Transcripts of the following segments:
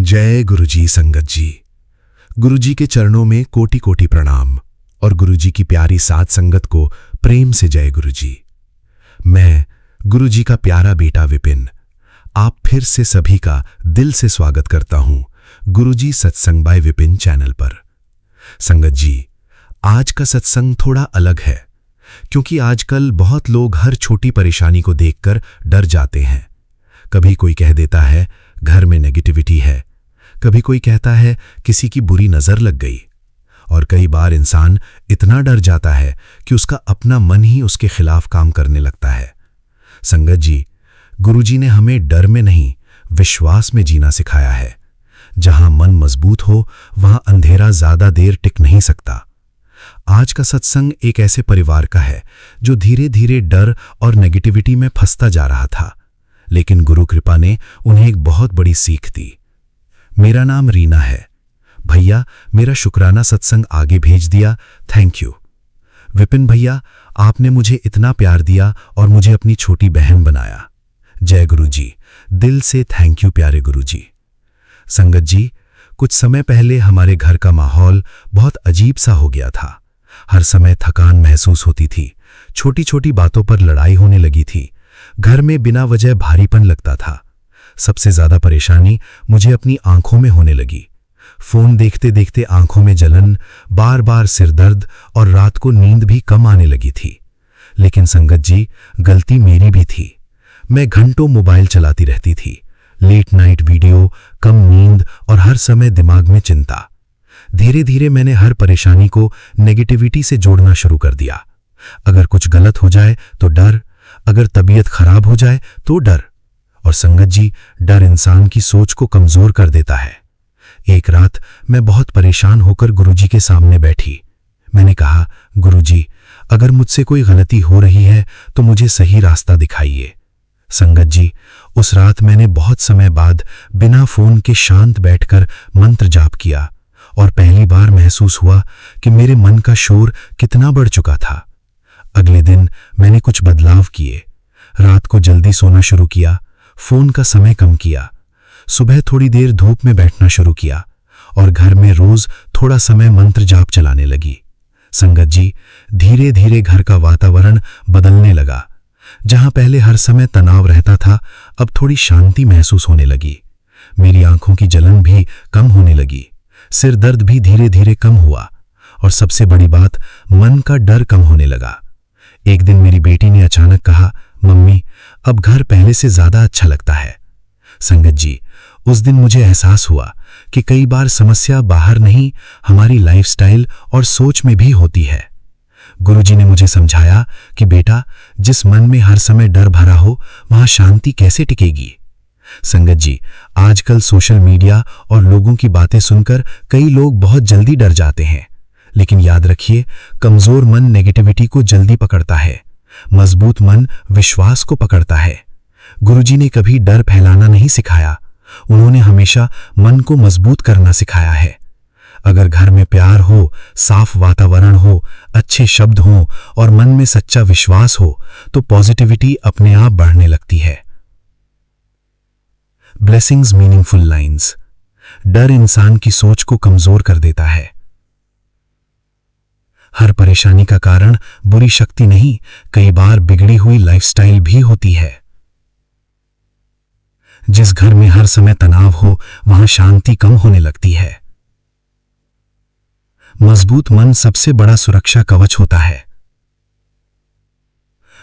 जय गुरुजी संगत जी। गुरुजी के चरणों में कोटि कोटि प्रणाम और गुरुजी की प्यारी साध संगत को प्रेम से जय गुरुजी। मैं गुरुजी का प्यारा बेटा विपिन आप फिर से सभी का दिल से स्वागत करता हूं गुरुजी सत्संग बाय विपिन चैनल पर। संगत जी, आज का सत्संग थोड़ा अलग है क्योंकि आजकल बहुत लोग हर छोटी परेशानी को देखकर डर जाते हैं। कभी कोई कह देता है घर में नेगेटिविटी है, कभी कोई कहता है किसी की बुरी नजर लग गई, और कई बार इंसान इतना डर जाता है कि उसका अपना मन ही उसके खिलाफ काम करने लगता है। संगत जी, गुरुजी ने हमें डर में नहीं विश्वास में जीना सिखाया है। जहां मन मजबूत हो वहां अंधेरा ज्यादा देर टिक नहीं सकता। आज का सत्संग एक ऐसे परिवार का है जो धीरे धीरे डर और नेगेटिविटी में फंसता जा रहा था, लेकिन गुरु कृपा ने उन्हें एक बहुत बड़ी सीख दी। मेरा नाम रीना है। भैया, मेरा शुक्राना सत्संग आगे भेज दिया, थैंक यू। विपिन भैया, आपने मुझे इतना प्यार दिया और मुझे अपनी छोटी बहन बनाया। जय गुरुजी, दिल से थैंक यू प्यारे गुरुजी। संगत जी, कुछ समय पहले हमारे घर का माहौल बहुत अजीब सा हो गया था। हर समय थकान महसूस होती थी, छोटी छोटी बातों पर लड़ाई होने लगी थी, घर में बिना वजह भारीपन लगता था। सबसे ज्यादा परेशानी मुझे अपनी आंखों में होने लगी। फोन देखते देखते आंखों में जलन, बार बार सिर दर्द और रात को नींद भी कम आने लगी थी। लेकिन संगत जी, गलती मेरी भी थी। मैं घंटों मोबाइल चलाती रहती थी, लेट नाइट वीडियो, कम नींद और हर समय दिमाग में चिंता। धीरे धीरे मैंने हर परेशानी को नेगेटिविटी से जोड़ना शुरू कर दिया। अगर कुछ गलत हो जाए तो डर, अगर तबीयत खराब हो जाए तो डर। और संगत जी, डर इंसान की सोच को कमजोर कर देता है। एक रात मैं बहुत परेशान होकर गुरुजी के सामने बैठी। मैंने कहा, गुरुजी, अगर मुझसे कोई गलती हो रही है तो मुझे सही रास्ता दिखाइए। संगत जी, उस रात मैंने बहुत समय बाद बिना फोन के शांत बैठकर मंत्र जाप किया और पहली बार महसूस हुआ कि मेरे मन का शोर कितना बढ़ चुका था। अगले दिन मैंने कुछ बदलाव किए। रात को जल्दी सोना शुरू किया, फोन का समय कम किया, सुबह थोड़ी देर धूप में बैठना शुरू किया और घर में रोज थोड़ा समय मंत्र जाप चलाने लगी। संगत जी, धीरे धीरे घर का वातावरण बदलने लगा। जहां पहले हर समय तनाव रहता था, अब थोड़ी शांति महसूस होने लगी। मेरी आंखों की जलन भी कम होने लगी, सिर दर्द भी धीरे धीरे कम हुआ और सबसे बड़ी बात, मन का डर कम होने लगा। एक दिन मेरी बेटी ने अचानक कहा, मम्मी, अब घर पहले से ज्यादा अच्छा लगता है। संगत जी, उस दिन मुझे एहसास हुआ कि कई बार समस्या बाहर नहीं, हमारी लाइफस्टाइल और सोच में भी होती है। गुरुजी ने मुझे समझाया कि बेटा, जिस मन में हर समय डर भरा हो वहां शांति कैसे टिकेगी। संगत जी, आजकल सोशल मीडिया और लोगों की बातें सुनकर कई लोग बहुत जल्दी डर जाते हैं, लेकिन याद रखिए, कमजोर मन नेगेटिविटी को जल्दी पकड़ता है, मजबूत मन विश्वास को पकड़ता है। गुरुजी ने कभी डर फैलाना नहीं सिखाया, उन्होंने हमेशा मन को मजबूत करना सिखाया है। अगर घर में प्यार हो, साफ वातावरण हो, अच्छे शब्द हो और मन में सच्चा विश्वास हो तो पॉजिटिविटी अपने आप बढ़ने लगती है। Blessings meaningful lines. डर इंसान की सोच को कमजोर कर देता है। हर परेशानी का कारण बुरी शक्ति नहीं, कई बार बिगड़ी हुई लाइफस्टाइल भी होती है। जिस घर में हर समय तनाव हो वहां शांति कम होने लगती है। मजबूत मन सबसे बड़ा सुरक्षा कवच होता है।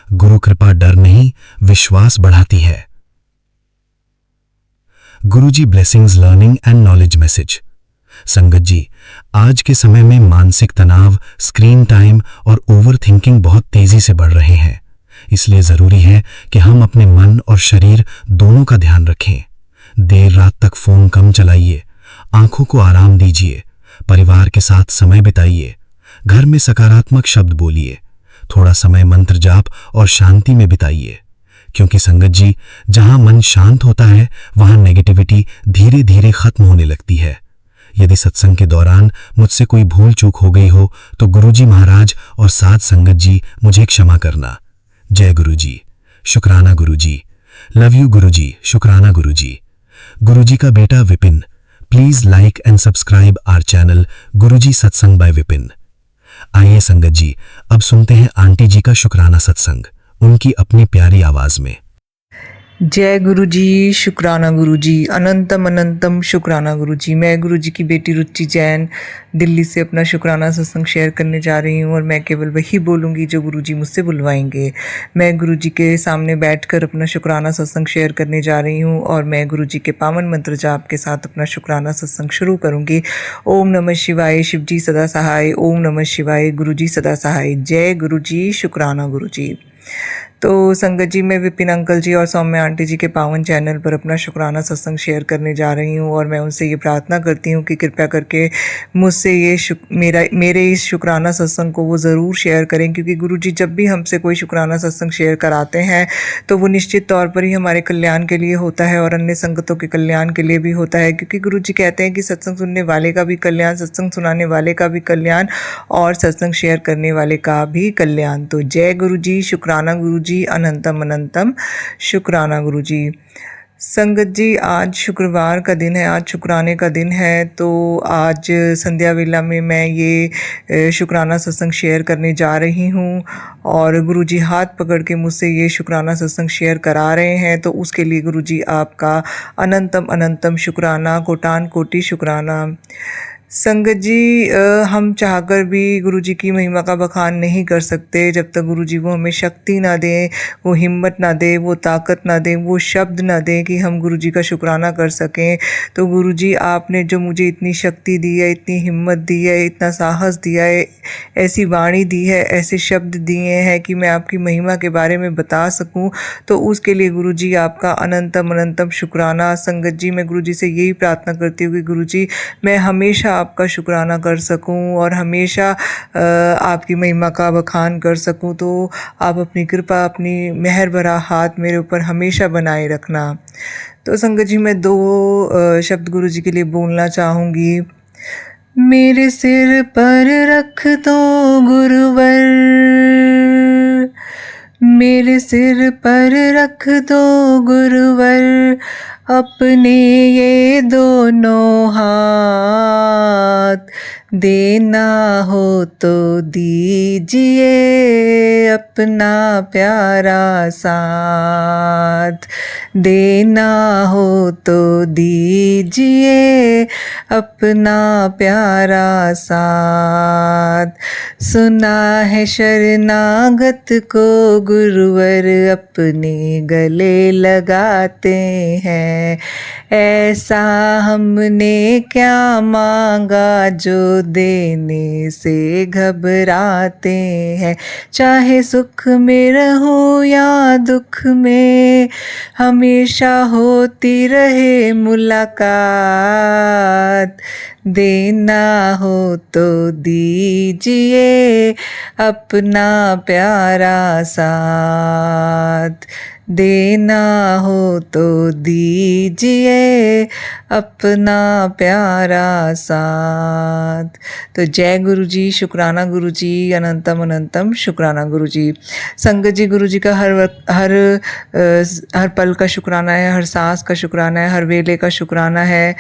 गुरु कृपा डर नहीं, विश्वास बढ़ाती है। Guruji blessings learning and knowledge message. संगत जी, आज के समय में मानसिक तनाव, स्क्रीन टाइम और ओवर थिंकिंग बहुत तेजी से बढ़ रहे हैं। इसलिए जरूरी है कि हम अपने मन और शरीर दोनों का ध्यान रखें। देर रात तक फोन कम चलाइए, आंखों को आराम दीजिए, परिवार के साथ समय बिताइए, घर में सकारात्मक शब्द बोलिए, थोड़ा समय मंत्र जाप और शांति में बिताइए। क्योंकि संगत जी, जहां मन शांत होता है वहां नेगेटिविटी धीरे धीरे खत्म होने लगती है। यदि सत्संग के दौरान मुझसे कोई भूल चूक हो गई हो तो गुरुजी महाराज और साथ संगत जी मुझे क्षमा करना। जय गुरुजी, शुक्राना गुरुजी, लव यू गुरुजी, शुक्राना गुरुजी। गुरुजी का बेटा Vipin, please like and subscribe our channel Guruji Satsang by Vipin. आइए संगत जी, अब सुनते हैं आंटी जी का शुक्राना सत्संग उनकी अपनी प्यारी आवाज में। जय गुरु जी, शुक्राना गुरु जी, अनंतम अनंतम शुक्राना गुरु जी। मैं गुरु जी की बेटी रुचि जैन दिल्ली से अपना शुक्राना सत्संग शेयर करने जा रही हूँ और मैं केवल वही बोलूँगी जो गुरु जी मुझसे बुलवाएंगे। मैं गुरु जी के सामने बैठकर अपना शुक्राना सत्संग शेयर करने जा रही हूँ और मैं गुरु जी के पावन मंत्र जाप के साथ अपना शुक्राना सत्संग शुरू करूँगी। ओम नमः शिवाय, शिव जी सदा सहाय। ओम नमः शिवाय, गुरु जी सदा सहाय। जय गुरु जी, शुक्राना गुरु जी। तो संगत जी, मैं विपिन अंकल जी और सौम्या आंटी जी के पावन चैनल पर अपना शुक्राना सत्संग शेयर करने जा रही हूँ और मैं उनसे ये प्रार्थना करती हूँ कि कृपया करके मुझसे ये मेरे इस शुक्राना सत्संग को वो ज़रूर शेयर करें, क्योंकि गुरुजी जब भी हमसे कोई शुक्राना सत्संग शेयर कराते हैं तो वो निश्चित तौर पर ही हमारे कल्याण के लिए होता है और अन्य संगतों के कल्याण के लिए भी होता है, क्योंकि गुरुजी कहते हैं कि सत्संग सुनने वाले का भी कल्याण, सत्संग सुनाने वाले का भी कल्याण और सत्संग शेयर करने वाले का भी कल्याण। तो जय गुरु जी, शुक्राना गुरु जी, अनंतम अनंतम शुक्राना गुरु जी। संगत जी, आज शुक्रवार का दिन है, आज शुक्राने का दिन है। तो आज संध्या वेला में मैं ये शुक्राना सत्संग शेयर करने जा रही हूँ और गुरुजी हाथ पकड़ के मुझसे ये शुक्राना सत्संग शेयर करा रहे हैं, तो उसके लिए गुरुजी आपका अनंतम अनंतम शुक्राना, कोटान कोटि शुक्राना। संगत जी, हम चाहकर भी गुरुजी की महिमा का बखान नहीं कर सकते जब तक गुरुजी वो हमें शक्ति ना दें, वो हिम्मत ना दें, वो ताकत ना दें, वो शब्द ना दें कि हम गुरुजी का शुक्राना कर सकें। तो गुरुजी, आपने जो मुझे इतनी शक्ति दी है, इतनी हिम्मत दी है, इतना साहस दिया है, ऐसी वाणी दी है, ऐसे शब्द दिए हैं कि मैं आपकी महिमा के बारे में बता सकूं, तो उसके लिए गुरुजी आपका अनंतम अनंतम शुक्राना। संगत जी, मैं गुरुजी से यही प्रार्थना करती हूँ कि गुरुजी मैं हमेशा आपका शुक्राना कर सकूं और हमेशा आपकी महिमा का बखान कर सकूं। तो आप अपनी कृपा, अपनी मेहर भरा हाथ मेरे ऊपर हमेशा बनाए रखना। तो संगत जी, मैं दो शब्द गुरु जी के लिए बोलना चाहूँगी। मेरे सिर पर रख दो गुरुवर, मेरे सिर पर रख दो गुरुवर, अपने ये दोनों हाथ, देना हो तो दीजिए अपना प्यारा साथ, देना हो तो दीजिए अपना प्यारा साथ। सुना है शरणागत को गुरुवर अपने गले लगाते हैं, ऐसा हमने क्या मांगा जो देने से घबराते हैं। चाहे सुख में रहूं या दुख में, हमेशा होती रहे मुलाकात, देना हो तो दीजिए अपना प्यारा साथ, देना हो तो दीजिए अपना प्यारा साथ। तो जय गुरु जी, शुक्राना गुरु जी, अनंतम अनंतम शुक्राना गुरु जी। संगत जी, गुरु जी का हर पल का शुक्राना है, हर सांस का शुक्राना है, हर वेले का शुक्राना है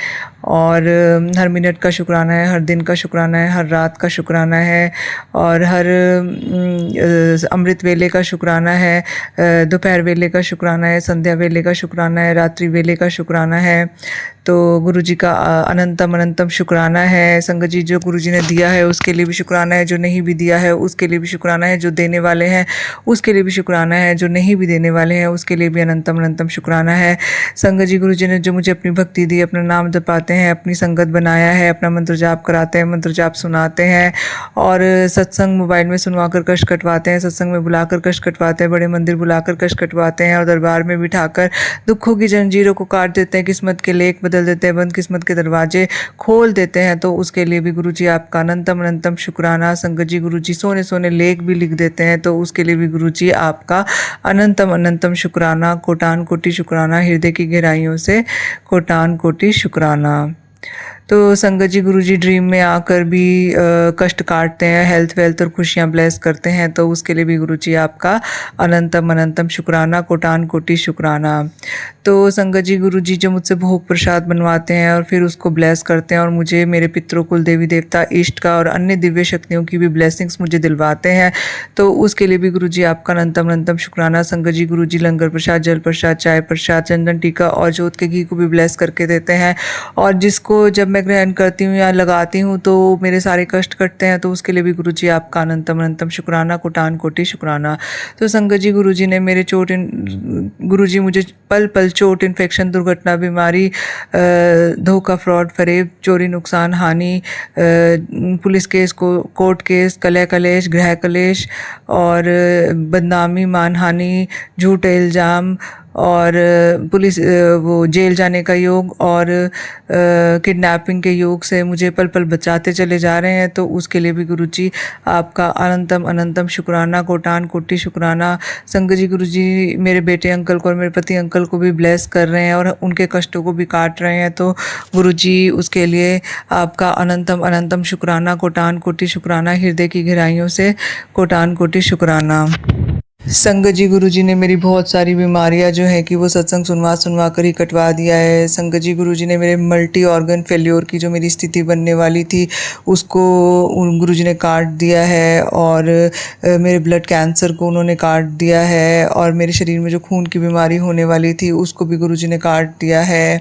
और हर मिनट का शुक्राना है, हर दिन का शुक्राना है, हर रात का शुक्राना है और हर अमृत वेले का शुक्राना है, दोपहर वेले का शुक्राना है, संध्या वेले का शुक्राना है, रात्रि वेले का शुक्राना है। तो गुरु जी का अनंतम अनंतम शुक्राना है। संगत जी, जो गुरु जी ने दिया है उसके लिए भी शुक्राना है, जो नहीं भी दिया है उसके लिए भी शुक्राना है, जो देने वाले हैं उसके लिए भी शुक्राना है, जो नहीं भी देने वाले हैं उसके लिए भी अनंतम अनंतम शुक्राना है। संगत जी, गुरु जी ने जो मुझे अपनी भक्ति दी, अपना नाम जपाते हैं, अपनी संगत बनाया है, अपना मंत्र जाप कराते हैं, मंत्र जाप सुनाते हैं और सत्संग मोबाइल में सुनवा कर कष्ट कटवाते हैं, सत्संग में बुलाकर कष्ट कटवाते हैं, बड़े मंदिर बुलाकर कष्ट कटवाते हैं और दरबार में बिठाकर दुखों की जंजीरों को काट देते हैं, किस्मत के लेख बदल देते हैं, बंद किस्मत के दरवाजे खोल देते हैं। तो उसके लिए भी गुरु जी आपका अनंतम अनंतम शुक्राना। संगत जी, गुरु जी सोने सोने लेख भी लिख देते हैं, तो उसके लिए भी गुरु जी आपका अनंतम अनंतम शुक्राना, कोटान कोटि शुक्राना, हृदय की गहराइयों से कोटान कोटि शुक्राना। तो संगत जी गुरुजी ड्रीम में आकर भी कष्ट काटते हैं, हेल्थ वेल्थ और खुशियाँ ब्लेस करते हैं, तो उसके लिए भी गुरुजी आपका अनंतम अनंतम शुक्राना, कोटान कोटि शुक्राना। तो संगत जी गुरुजी जो मुझसे भोग प्रसाद बनवाते हैं और फिर उसको ब्लेस करते हैं और मुझे मेरे पितरों कुल देवी देवता इष्ट का और अन्य दिव्य शक्तियों की भी ब्लेसिंग्स मुझे दिलवाते हैं, तो उसके लिए भी गुरुजी आपका अनंतम अनंतम शुक्राना। संगत जी गुरुजी लंगर प्रसाद, जल प्रसाद, चाय प्रसाद, चंदन टीका और जोत के घी को भी ब्लेस करके देते हैं, और जिसको जब मैं ग्रहण करती हूँ या लगाती हूँ तो मेरे सारे कष्ट कटते हैं, तो उसके लिए भी गुरुजी आपका अनंतम अनंतम शुक्राना, कोटान कोटि शुक्राना। तो संगत जी गुरुजी ने मेरे गुरुजी मुझे पल पल चोट, इन्फेक्शन, दुर्घटना, बीमारी, धोखा, फ्रॉड, फरेब, चोरी, नुकसान, हानि, पुलिस केस, कोर्ट केस, कलह कलेश, गृह कलेश और बदनामी, मानहानि, झूठे इल्ज़ाम और पुलिस वो जेल जाने का योग और किडनैपिंग के योग से मुझे पल पल बचाते चले जा रहे हैं, तो उसके लिए भी गुरुजी आपका अनंतम अनंतम शुक्राना, कोटान कोटि शुक्राना। संगत जी गुरुजी मेरे बेटे अंकल को और मेरे पति अंकल को भी ब्लेस कर रहे हैं और उनके कष्टों को भी काट रहे हैं, तो गुरुजी उसके लिए आपका अनंतम अनंतम शुक्राना, कोटान कोटि शुक्राना, हृदय की गहराइयों से कोटान कोटि शुक्राना। संगत जी गुरुजी ने मेरी बहुत सारी बीमारियां जो है कि वो सत्संग सुनवा कर ही कटवा दिया है। संगत जी गुरुजी ने मेरे मल्टी ऑर्गन फेल्योर की जो मेरी स्थिति बनने वाली थी उसको गुरुजी ने काट दिया है, और मेरे ब्लड कैंसर को उन्होंने काट दिया है, और मेरे शरीर में जो खून की बीमारी होने वाली थी उसको भी गुरुजी ने काट दिया है।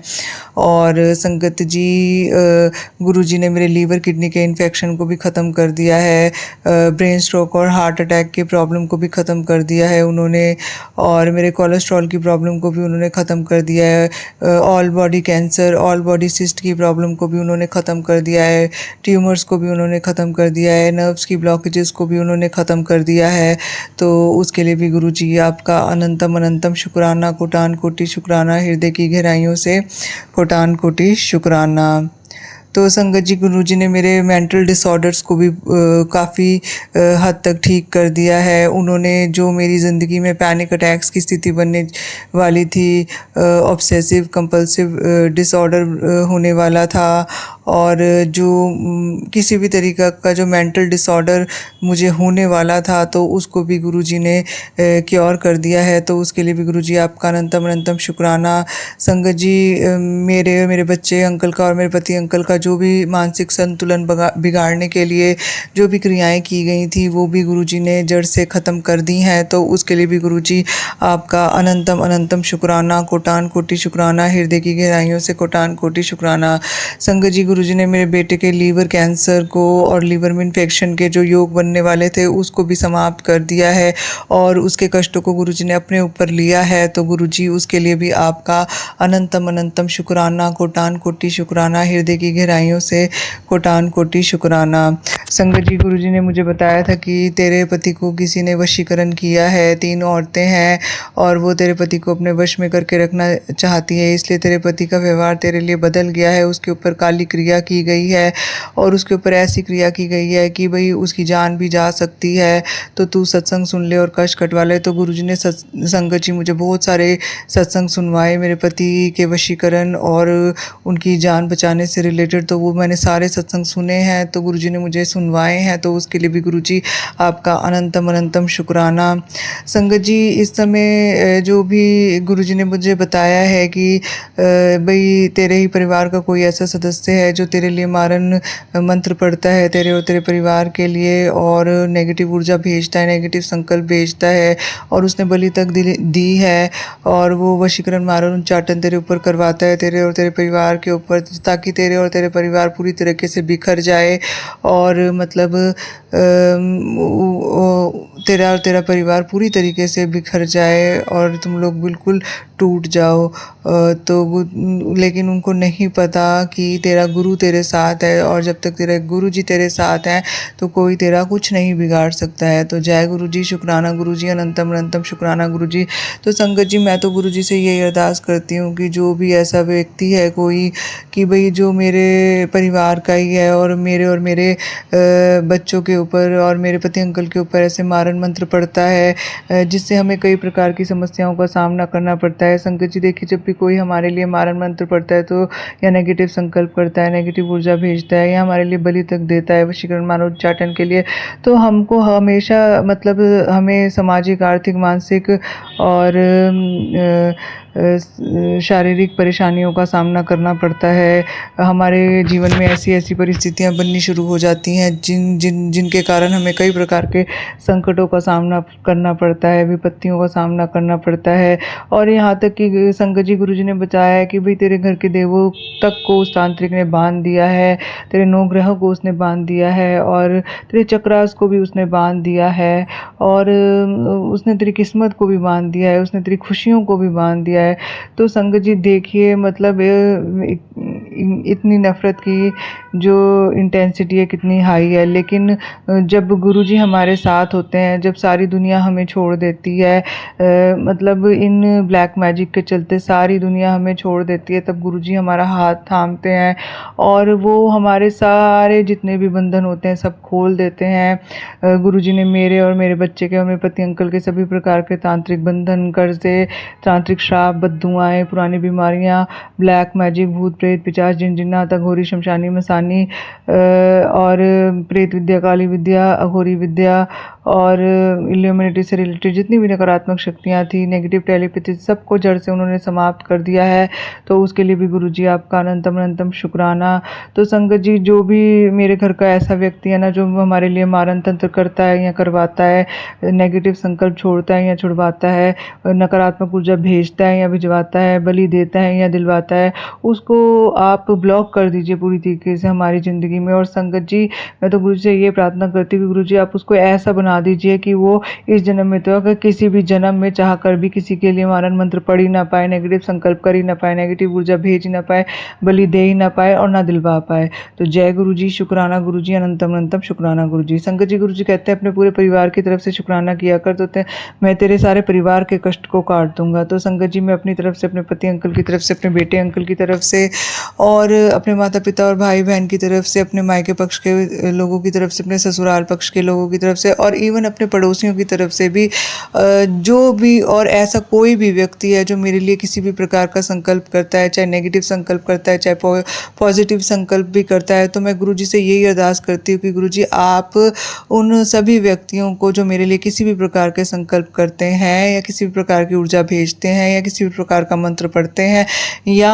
और संगत जी गुरुजी ने मेरे लीवर किडनी के इन्फेक्शन को भी ख़त्म कर दिया है, ब्रेन स्ट्रोक और हार्ट अटैक की प्रॉब्लम को भी ख़त्म कर दिया है उन्होंने, और मेरे कोलेस्ट्रॉल की प्रॉब्लम को भी उन्होंने ख़त्म कर दिया है, all body cancer, all body cyst की प्रॉब्लम को भी उन्होंने ख़त्म कर दिया है, ट्यूमर्स को भी उन्होंने ख़त्म कर दिया है, नर्व्स की ब्लॉकेजेस को भी उन्होंने ख़त्म कर दिया है, तो उसके लिए भी गुरुजी आपका अनंतम अनंतम शुक्राना, कोटान कोटि शुक्राना, हृदय की गहराइयों से कोटान कोटि शुक्राना। तो संगत जी गुरुजी ने मेरे मेंटल डिसऑर्डर्स को भी काफ़ी हद तक ठीक कर दिया है। उन्होंने जो मेरी ज़िंदगी में पैनिक अटैक्स की स्थिति बनने वाली थी, ऑब्सेसिव कंपल्सिव डिसऑर्डर होने वाला था, और जो किसी भी तरीक़ा का जो मेंटल डिसऑर्डर मुझे होने वाला था तो उसको भी गुरुजी ने क्योर कर दिया है, तो उसके लिए भी गुरुजी आपका अनंतम अनंतम शुक्राना। संगत जी मेरे बच्चे अंकल का और मेरे पति अंकल का जो भी मानसिक संतुलन बिगाड़ने के लिए जो भी क्रियाएं की गई थी वो भी गुरुजी ने जड़ से ख़त्म कर दी हैं, तो उसके लिए भी गुरुजी आपका अनंतम अनंतम शुक्राना, कोटान कोटि शुक्राना, हृदय की गहराइयों से कोटान कोटि शुक्राना। संगत जी गुरुजी ने मेरे बेटे के लीवर कैंसर को और लीवर में इन्फेक्शन के जो योग बनने वाले थे उसको भी समाप्त कर दिया है, और उसके कष्टों को गुरुजी ने अपने ऊपर लिया है, तो गुरुजी उसके लिए भी आपका अनंतम अनंतम शुक्राना, कोटान कोटि शुक्राना, हृदय की गहराइयों से कोटान कोटि शुक्राना। संगत जी गुरुजी ने मुझे बताया था कि तेरे पति को किसी ने वशीकरण किया है, 3 औरतें हैं और वो तेरे पति को अपने वश में करके रखना चाहती है, इसलिए तेरे पति का व्यवहार तेरे लिए बदल गया है। उसके ऊपर काली क्रिया की गई है और उसके ऊपर ऐसी क्रिया की गई है कि भाई उसकी जान भी जा सकती है, तो तू सत्संग सुन ले और कष्ट कटवा ले। तो गुरुजी ने संगत जी मुझे बहुत सारे सत्संग सुनवाए मेरे पति के वशीकरण और उनकी जान बचाने से रिलेटेड, तो वो मैंने सारे सत्संग सुने हैं, तो गुरुजी ने मुझे सुनवाए हैं, तो उसके लिए भी गुरुजी आपका अनंतम अनंतम शुक्राना। संगत जी इस समय जो भी गुरुजी ने मुझे बताया है कि भाई तेरे ही परिवार का कोई ऐसा सदस्य है जो तेरे लिए मारन मंत्र पढ़ता है, तेरे और तेरे परिवार के लिए, और नेगेटिव ऊर्जा भेजता है, नेगेटिव संकल्प भेजता है, और उसने बलि तक दी है, और वो वशीकरण मारन उच्चाटन तेरे ऊपर करवाता है, तेरे और तेरे परिवार के ऊपर, ताकि तेरे और तेरे परिवार पूरी तरीके से बिखर जाए, और मतलब तेरा और तेरा परिवार पूरी तरीके से बिखर जाए और तुम लोग बिल्कुल टूट जाओ। तो लेकिन उनको नहीं पता कि तेरा गुरु तेरे साथ है, और जब तक तेरे गुरु जी तेरे साथ हैं तो कोई तेरा कुछ नहीं बिगाड़ सकता है। तो जय गुरु जी, शुक्राना गुरु जी, अनंतम अनंतम शुक्राना गुरु जी। तो संगत जी मैं तो गुरु जी से यही अरदास करती हूँ कि जो भी ऐसा व्यक्ति है कोई कि भाई जो मेरे परिवार का ही है और मेरे बच्चों के ऊपर और मेरे पति अंकल के ऊपर ऐसे मारन मंत्र पड़ता है जिससे हमें कई प्रकार की समस्याओं का सामना करना पड़ता है। संगत जी देखिए, जब भी कोई हमारे लिए मारन मंत्र पड़ता है तो या नेगेटिव संकल्प करता है, नेगेटिव ऊर्जा भेजता है या हमारे लिए बलि तक देता है वशीकरण मानव उच्चाटन के लिए, तो हमको हमेशा मतलब हमें सामाजिक, आर्थिक, मानसिक और शारीरिक परेशानियों का सामना करना पड़ता है। हमारे जीवन में ऐसी ऐसी परिस्थितियां बननी शुरू हो जाती हैं जिनके कारण हमें कई प्रकार के संकटों का सामना करना पड़ता है, विपत्तियों का सामना करना पड़ता है। और यहाँ तक कि संगत जी गुरु जी ने बताया है कि भाई तेरे घर के देवों तक को उस तांत्रिक ने बांध दिया है, तेरे 9 ग्रहों को उसने बांध दिया है और तेरे चक्रास को भी उसने बांध दिया है और उसने तेरी किस्मत को भी बांध दिया है, उसने तेरी खुशियों को भी बांध दिया है। तो संगत जी देखिए मतलब इतनी नफ़रत की जो इंटेंसिटी है कितनी हाई है, लेकिन जब गुरुजी हमारे साथ होते हैं, जब सारी दुनिया हमें छोड़ देती है, मतलब इन ब्लैक मैजिक के चलते सारी दुनिया हमें छोड़ देती है, तब गुरुजी हमारा हाथ थामते हैं और वो हमारे सारे जितने भी बंधन होते हैं सब खोल देते हैं। गुरुजी ने मेरे और मेरे बच्चे के और मेरे पति अंकल के सभी प्रकार के तांत्रिक बंधन, कर्जे, तांत्रिक श्राप, बद्दुआएं, पुरानी बीमारियां, ब्लैक मैजिक, भूत प्रेत, पिशाच, जिन जिन्नात, अघोरी, शमशानी, मसानी और प्रेत विद्या, काली विद्या, अघोरी विद्या और इल्यूमिनेटी से रिलेटेड जितनी भी नकारात्मक शक्तियाँ थी, नेगेटिव टेलीपैथी, सबको जड़ से उन्होंने समाप्त कर दिया है। तो उसके लिए भी गुरुजी आपका अनंतम अनंतम शुक्राना। तो संगत जी जो भी मेरे घर का ऐसा व्यक्ति है ना जो हमारे लिए मारण तंत्र करता है या करवाता है, नेगेटिव संकल्प छोड़ता है या छुड़वाता है, नकारात्मक ऊर्जा भेजता है या भिजवाता है, बलि देता है या दिलवाता है, उसको आप ब्लॉक कर दीजिए पूरी तरीके से हमारी ज़िंदगी में। और संगत जी मैं तो गुरु जी से ये प्रार्थना करती हूँ कि गुरु जी आप उसको ऐसा बना दीजिए कि वो इस जन्म में तो अगर किसी भी जन्म में चाह कर भी किसी के लिए मारण मंत्र पढ़ ही ना पाए, नेगेटिव संकल्प कर ही ना पाए, नेगेटिव ऊर्जा भेज ही ना पाए, बलि दे ही ना पाए और ना दिलवा पाए। तो जय गुरु जी, शुक्राना गुरु जी, अनंतम अनंतम शुक्राना गुरु जी। संगत जी गुरु जी कहते हैं अपने पूरे परिवार की तरफ से शुक्राना किया कर, तो मैं तेरे सारे परिवार के कष्ट को काट दूंगा। तो संगत जी मैं अपनी तरफ से, अपने पति अंकल की तरफ से, अपने बेटे अंकल की तरफ से और अपने माता पिता और भाई बहन की तरफ से, अपने मायके पक्ष के लोगों की तरफ से, अपने ससुराल पक्ष के लोगों की तरफ से और इवन अपने पड़ोसियों की तरफ से भी जो भी और ऐसा कोई भी व्यक्ति है जो मेरे लिए किसी भी प्रकार का संकल्प करता है, चाहे नेगेटिव संकल्प करता है चाहे पॉजिटिव संकल्प भी करता है, तो मैं गुरु जी से यही अरदास करती हूँ कि गुरु जी आप उन सभी व्यक्तियों को जो मेरे लिए किसी भी प्रकार के संकल्प करते हैं या किसी भी प्रकार की ऊर्जा भेजते हैं या किसी भी प्रकार का मंत्र पढ़ते हैं या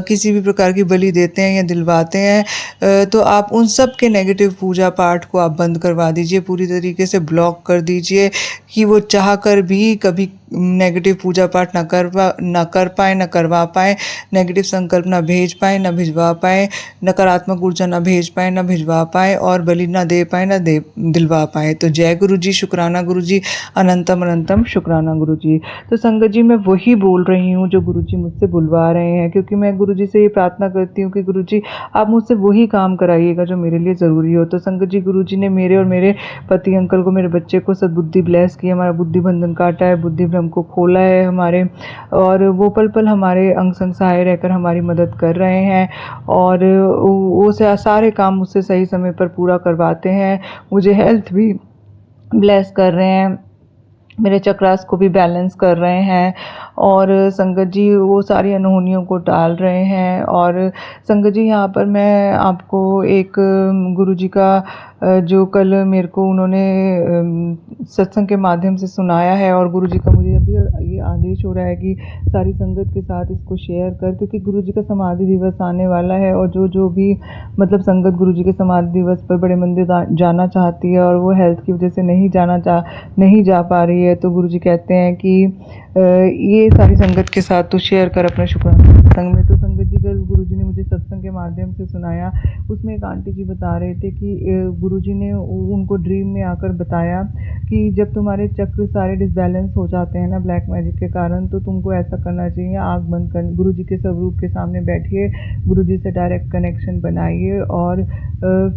किसी भी प्रकार की बलि देते हैं या दिलवाते हैं, तो आप उन सब के नेगेटिव पूजा पाठ को आप बंद करवा दीजिए, पूरी तरीके से ब्लॉक कर दीजिए कि वो चाह कर भी कभी नेगेटिव पूजा पाठ ना कर पाए, ना करवा पाए, नेगेटिव संकल्प ना भेज पाए, ना भिजवा पाए, नकारात्मक ऊर्जा ना भेज पाए, ना भिजवा पाए और बलि ना दे पाए, ना दे दिलवा पाए। तो जय गुरु जी, शुक्राना गुरु जी, अनंतम अनंतम शुक्राना गुरु जी। तो संगत जी मैं वही बोल रही हूँ जो गुरु जी मुझसे बुलवा रहे हैं, क्योंकि मैं गुरु जी से ये प्रार्थना करती हूँ कि गुरु जी आप मुझसे वही काम कराइएगा जो मेरे लिए ज़रूरी हो। तो संगत जी गुरु जी ने मेरे और मेरे पति अंकल को, मेरे बच्चे को सद्बुद्धि ब्लेस की, हमारा बुद्धि बंधन काटा है, बुद्धि भ्रम को खोला है हमारे, और वो पल पल हमारे अंग संग सहाय रहकर हमारी मदद कर रहे हैं और वो सारे काम मुझसे सही समय पर पूरा करवाते हैं, मुझे हेल्थ भी ब्लेस कर रहे हैं, मेरे चक्रास को भी बैलेंस कर रहे हैं और संगत जी वो सारी अनहोनियों को टाल रहे हैं। और संगत जी यहाँ पर मैं आपको एक गुरु जी का जो कल मेरे को उन्होंने सत्संग के माध्यम से सुनाया है और गुरु जी का मुझे अभी ये आदेश हो रहा है कि सारी संगत के साथ इसको शेयर कर, क्योंकि गुरु जी का समाधि दिवस आने वाला है और जो भी मतलब संगत गुरु जी के समाधि दिवस पर बड़े मंदिर जाना चाहती है और वो हेल्थ की वजह से नहीं जा पा रही है, तो गुरु जी कहते हैं कि ये सारी संगत के साथ तो शेयर कर अपना शुक्राना सत्संग में। तो संगत जी कल गुरु जी ने मुझे सत्संग के माध्यम से सुनाया, उसमें एक आंटी जी बता रहे थे कि गुरु जी ने उनको ड्रीम में आकर बताया कि जब तुम्हारे चक्र सारे डिसबैलेंस हो जाते हैं ना ब्लैक मैजिक के कारण, तो तुमको ऐसा करना चाहिए, आँख बंद कर गुरु जी के स्वरूप के सामने बैठिए, गुरु जी से डायरेक्ट कनेक्शन बनाइए और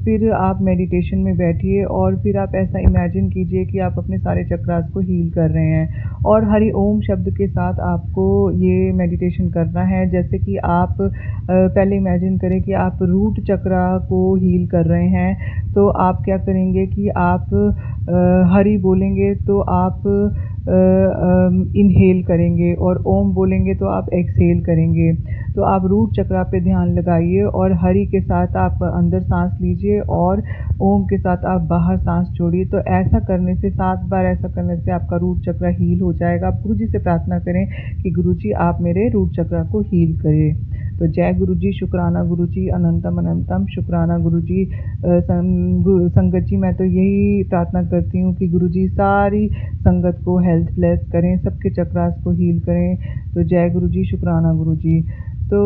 फिर आप मेडिटेशन में बैठिए और फिर आप ऐसा इमेजिन कीजिए कि आप अपने सारे चक्रास को हील कर रहे हैं और हरि ओम शब्द के साथ आपको ये मेडिटेशन करना है। जैसे कि आप पहले इमेजिन करें कि आप रूट चक्रा को हील कर रहे हैं, तो आप क्या करेंगे कि आप हरि बोलेंगे तो आप इनहेल करेंगे और ओम बोलेंगे तो आप एक्सहेल करेंगे। तो आप रूट चक्रा पे ध्यान लगाइए और हरि के साथ आप अंदर सांस लीजिए और ओम के साथ आप बाहर सांस छोड़िए। तो ऐसा करने से 7 बार ऐसा करने से आपका रूट चक्रा हील हो जाएगा। आप गुरुजी से प्रार्थना करें कि गुरुजी आप मेरे रूट चक्रा को हील करें। तो जय गुरुजी, शुक्राना गुरुजी, अनंतम अनंतम शुक्राना गुरुजी। संगत जी, मैं तो यही प्रार्थना करती हूँ कि गुरुजी सारी संगत को हेल्थ ब्लेस करें, सबके चक्रास को हील करें। तो जय गुरुजी, शुक्राना गुरुजी। तो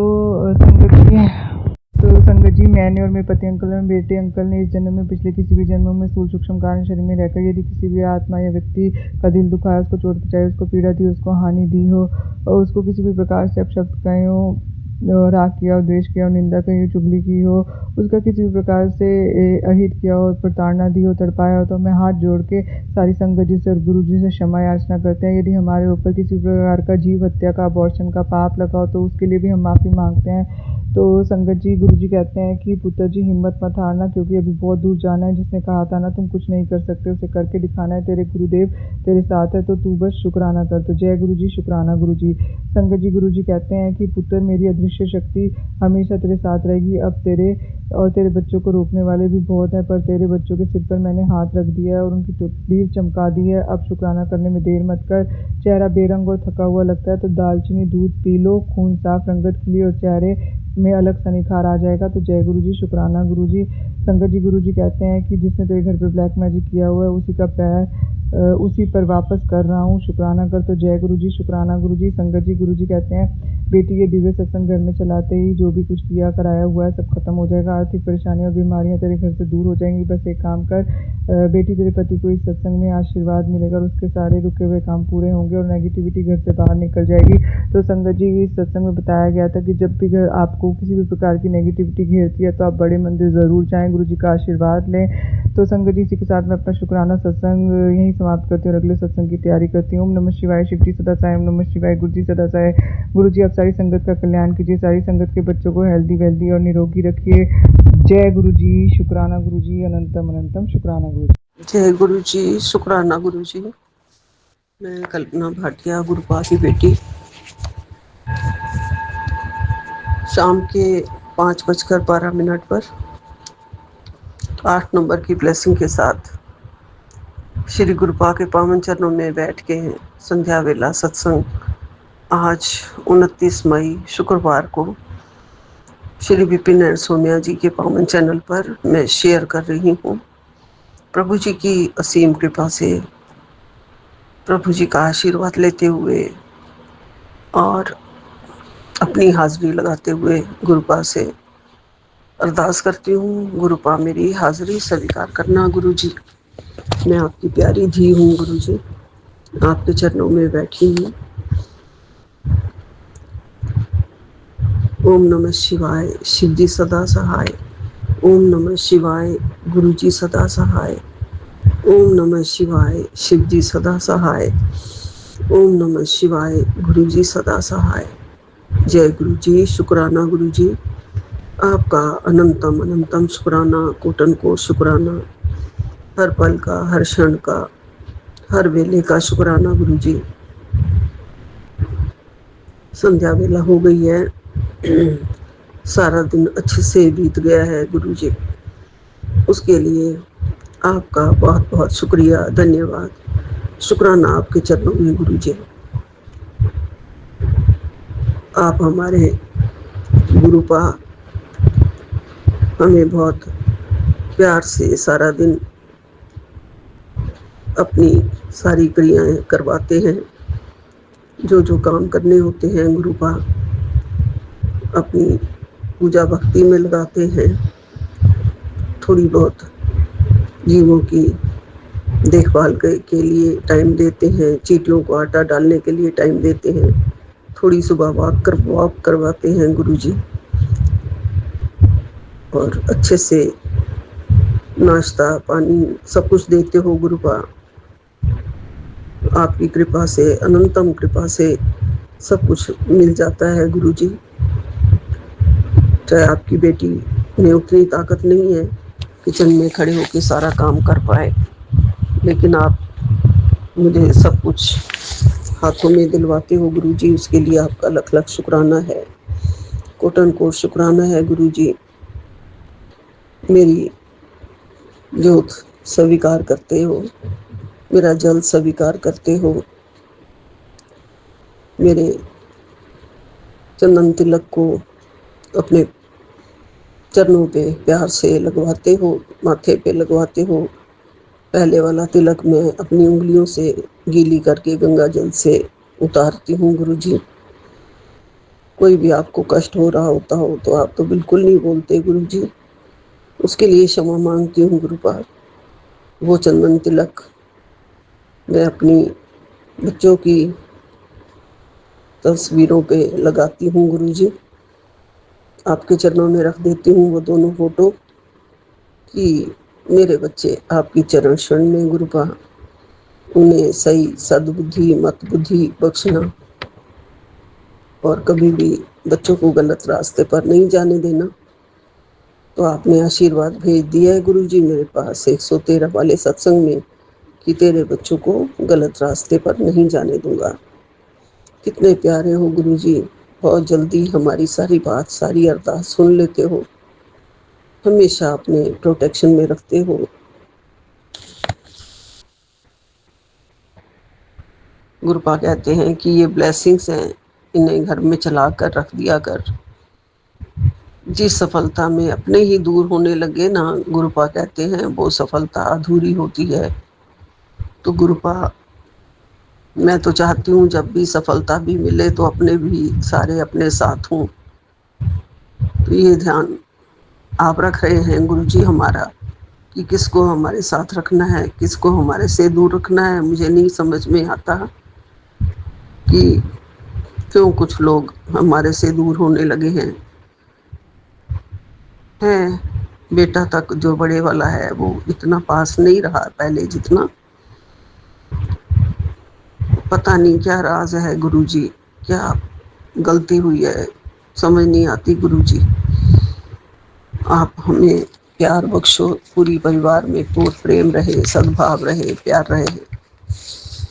संगत जी, मैंने और मेरे पति अंकल और बेटे अंकल ने इस जन्म में पिछले किसी भी जन्मों में स्थूल सूक्ष्म कारण शरीर में रहकर यदि किसी भी आत्मा या व्यक्ति का दिल दुखाया, उसको चोट पहुंचाई, उसको पीड़ा दी, उसको हानि दी हो और उसको किसी भी प्रकार से अपशब्द कहे हो, राग किया हो, द्वेष किया हो, निंदा कही हो, चुगली की हो, उसका किसी भी प्रकार से अहित किया हो, प्रताड़ना दी हो, तड़पाया हो, तो मैं हाथ जोड़ के सारी संगत जी से और गुरु जी से क्षमा याचना करते हैं। यदि हमारे ऊपर किसी प्रकार का जीव हत्या का, अबॉर्शन का पाप लगा हो तो उसके लिए भी हम माफ़ी मांगते हैं। तो संगत जी, गुरु जी कहते हैं कि पुत्र जी हिम्मत मत हारना, क्योंकि अभी बहुत दूर जाना है। जिसने कहा था ना तुम कुछ नहीं कर सकते, उसे करके दिखाना है। तेरे गुरुदेव तेरे साथ है, तो तू बस शुक्राना कर। तो जय गुरु जी, शुक्राना गुरु जी। संगत जी, गुरु जी कहते हैं कि पुत्र मेरी अदृश्य शक्ति हमेशा तेरे साथ रहेगी। अब तेरे और तेरे बच्चों को रोकने वाले भी बहुत हैं, पर तेरे बच्चों के सिर पर मैंने हाथ रख दिया है और उनकी तकदीर चमका दी है। अब शुक्राना करने में देर मत कर। चेहरा बेरंग और थका हुआ लगता है तो दालचीनी दूध पी लो, खून साफ, रंगत खिली और चेहरे में अलग सा निखार आ जाएगा। तो जय गुरु जी, शुक्राना गुरु जी। संगत जी, गुरु जी कहते हैं कि जिसने तेरे घर पे ब्लैक मैजिक किया हुआ है उसी का पैर उसी पर वापस कर रहा हूँ, शुक्राना कर। तो जय गुरु जी, शुक्राना गुरु जी। संगत जी, गुरु जी कहते हैं बेटी, ये दिव्य सत्संग घर में चलाते ही जो भी कुछ किया कराया हुआ है सब खत्म हो जाएगा। आर्थिक परेशानियां और बीमारियां तेरे घर से दूर हो जाएंगी। बस एक काम कर बेटी, तेरे पति को इस सत्संग में आशीर्वाद मिलेगा और उसके सारे रुके हुए काम पूरे होंगे और नेगेटिविटी घर से बाहर निकल जाएगी। तो संगत जी, इस सत्संग में बताया गया था कि जब भी घर आपको किसी भी प्रकार की नेगेटिविटी घेरती है तो आप बड़े मंदिर ज़रूर जाएं, गुरु जी का आशीर्वाद लें। तो संगत जी, इसी के साथ मैं अपना शुक्राना सत्संग यहीं समाप्त करती हूँ और अगले सत्संग की तैयारी करती हूँ। ओम नमः शिवाय, शिव जी सदा साई। ओम नमः शिवाय, गुरु जी सदा साई। गुरु जी, आप सारी संगत का कल्याण कीजिए, सारी संगत के बच्चों को हेल्दी वेल्दी और निरोगी रखिए। जय गुरु जी, शुक्राना गुरु जी, अनंतम अनंतम शुक्राना गुरु जी। जय गुरु जी, शुक्राना गुरु जी। मैं कल्पना भाटिया, गुरुपा की बेटी। शाम के 5:12 पर 8 नंबर की ब्लेसिंग के साथ श्री गुरुपा के पावन चरणों में बैठ के संध्या वेला सत्संग आज 29 मई शुक्रवार को श्री विपिन एंड सोनिया जी के पावन चैनल पर मैं शेयर कर रही हूँ। प्रभु जी की असीम कृपा से, प्रभु जी का आशीर्वाद लेते हुए और अपनी हाजिरी लगाते हुए गुरुपा से अरदास करती हूँ, गुरुपा मेरी हाजिरी स्वीकार करना। गुरु जी, मैं आपकी प्यारी धी हूँ। गुरु जी, आपके चरणों में बैठी हूँ। ओम नमः शिवाय, शिव जी सदा सहाय। ओम नमः शिवाय, गुरु जी सदा सहाय। ओम नमः शिवाय, शिव जी सदा सहाय। ओम नमः शिवाय, गुरु जी सदा सहाय। जय गुरु जी, शुक्राना गुरु जी। आपका अनंतम अनंतम शुक्राना, कोटन को शुक्राना, हर पल का, हर क्षण का, हर वेले का शुक्राना गुरु जी। संध्या वेला हो गई है, सारा दिन अच्छे से बीत गया है गुरु जी। उसके लिए आपका बहुत बहुत शुक्रिया, धन्यवाद, शुक्राना आपके चरणों में गुरु जी। आप हमारे गुरुपा हमें बहुत प्यार से सारा दिन अपनी सारी क्रियाएं करवाते हैं। जो जो काम करने होते हैं गुरुपा अपनी पूजा भक्ति में लगाते हैं। थोड़ी बहुत जीवों की देखभाल के लिए टाइम देते हैं, चींटियों को आटा डालने के लिए टाइम देते हैं, थोड़ी सुबह वॉक करवाते हैं गुरु जी, और अच्छे से नाश्ता पानी सब कुछ देते हो गुरुपा। आपकी कृपा से, अनंतम कृपा से सब कुछ मिल जाता है गुरु जी। चाहे आपकी बेटी में उतनी ताकत नहीं है किचन में खड़े होकर सारा काम कर पाए, लेकिन आप मुझे सब कुछ हाथों में दिलवाते हो गुरु जी, उसके लिए आपका लख लख शुक्राना है। कोटन कोट शुक्राना है गुरु जी, मेरी जोत स्वीकार करते हो, मेरा जल स्वीकार करते हो, मेरे चंदन तिलक को अपने चरणों पे प्यार से लगवाते हो, माथे पे लगवाते हो। पहले वाला तिलक मैं अपनी उंगलियों से गीली करके गंगा जल से उतारती हूँ गुरु जी। कोई भी आपको कष्ट हो रहा होता हो तो आप तो बिल्कुल नहीं बोलते गुरु जी, उसके लिए क्षमा मांगती हूँ गुरुपाद। वो चंदन तिलक मैं अपनी बच्चों की तस्वीरों पे लगाती हूँ गुरु जी, आपके चरणों में रख देती हूँ वो दोनों फोटो कि मेरे बच्चे आपकी चरण शरण में गुरुपा, उन्हें सही सद्बुद्धि मत बुद्धि बख्शना और कभी भी बच्चों को गलत रास्ते पर नहीं जाने देना। तो आपने आशीर्वाद भेज दिया है गुरु जी मेरे पास 113 वाले सत्संग में कि तेरे बच्चों को गलत रास्ते पर नहीं जाने दूंगा। कितने प्यारे हो गुरु जी, बहुत जल्दी हमारी सारी बात सारी अरदास सुन लेते हो, हमेशा अपने प्रोटेक्शन में रखते हो। गुरुपा कहते हैं कि ये ब्लेसिंग्स हैं, इन्हें घर में चला कर रख दिया कर। जिस सफलता में अपने ही दूर होने लगे ना, गुरुपा कहते हैं वो सफलता अधूरी होती है। तो गुरुपा मैं तो चाहती हूँ जब भी सफलता भी मिले तो अपने भी सारे अपने साथ हों। तो ये ध्यान आप रख रहे हैं गुरु जी हमारा कि किसको हमारे साथ रखना है, किसको हमारे से दूर रखना है। मुझे नहीं समझ में आता कि क्यों कुछ लोग हमारे से दूर होने लगे हैं। बेटा तक जो बड़े वाला है वो इतना पास नहीं रहा पहले जितना। पता नहीं क्या राज है गुरु जी, क्या गलती हुई है, समझ नहीं आती गुरु जी। आप हमें प्यार बख्शो, पूरी परिवार में पूर्ण प्रेम रहे, सद्भाव रहे, प्यार रहे,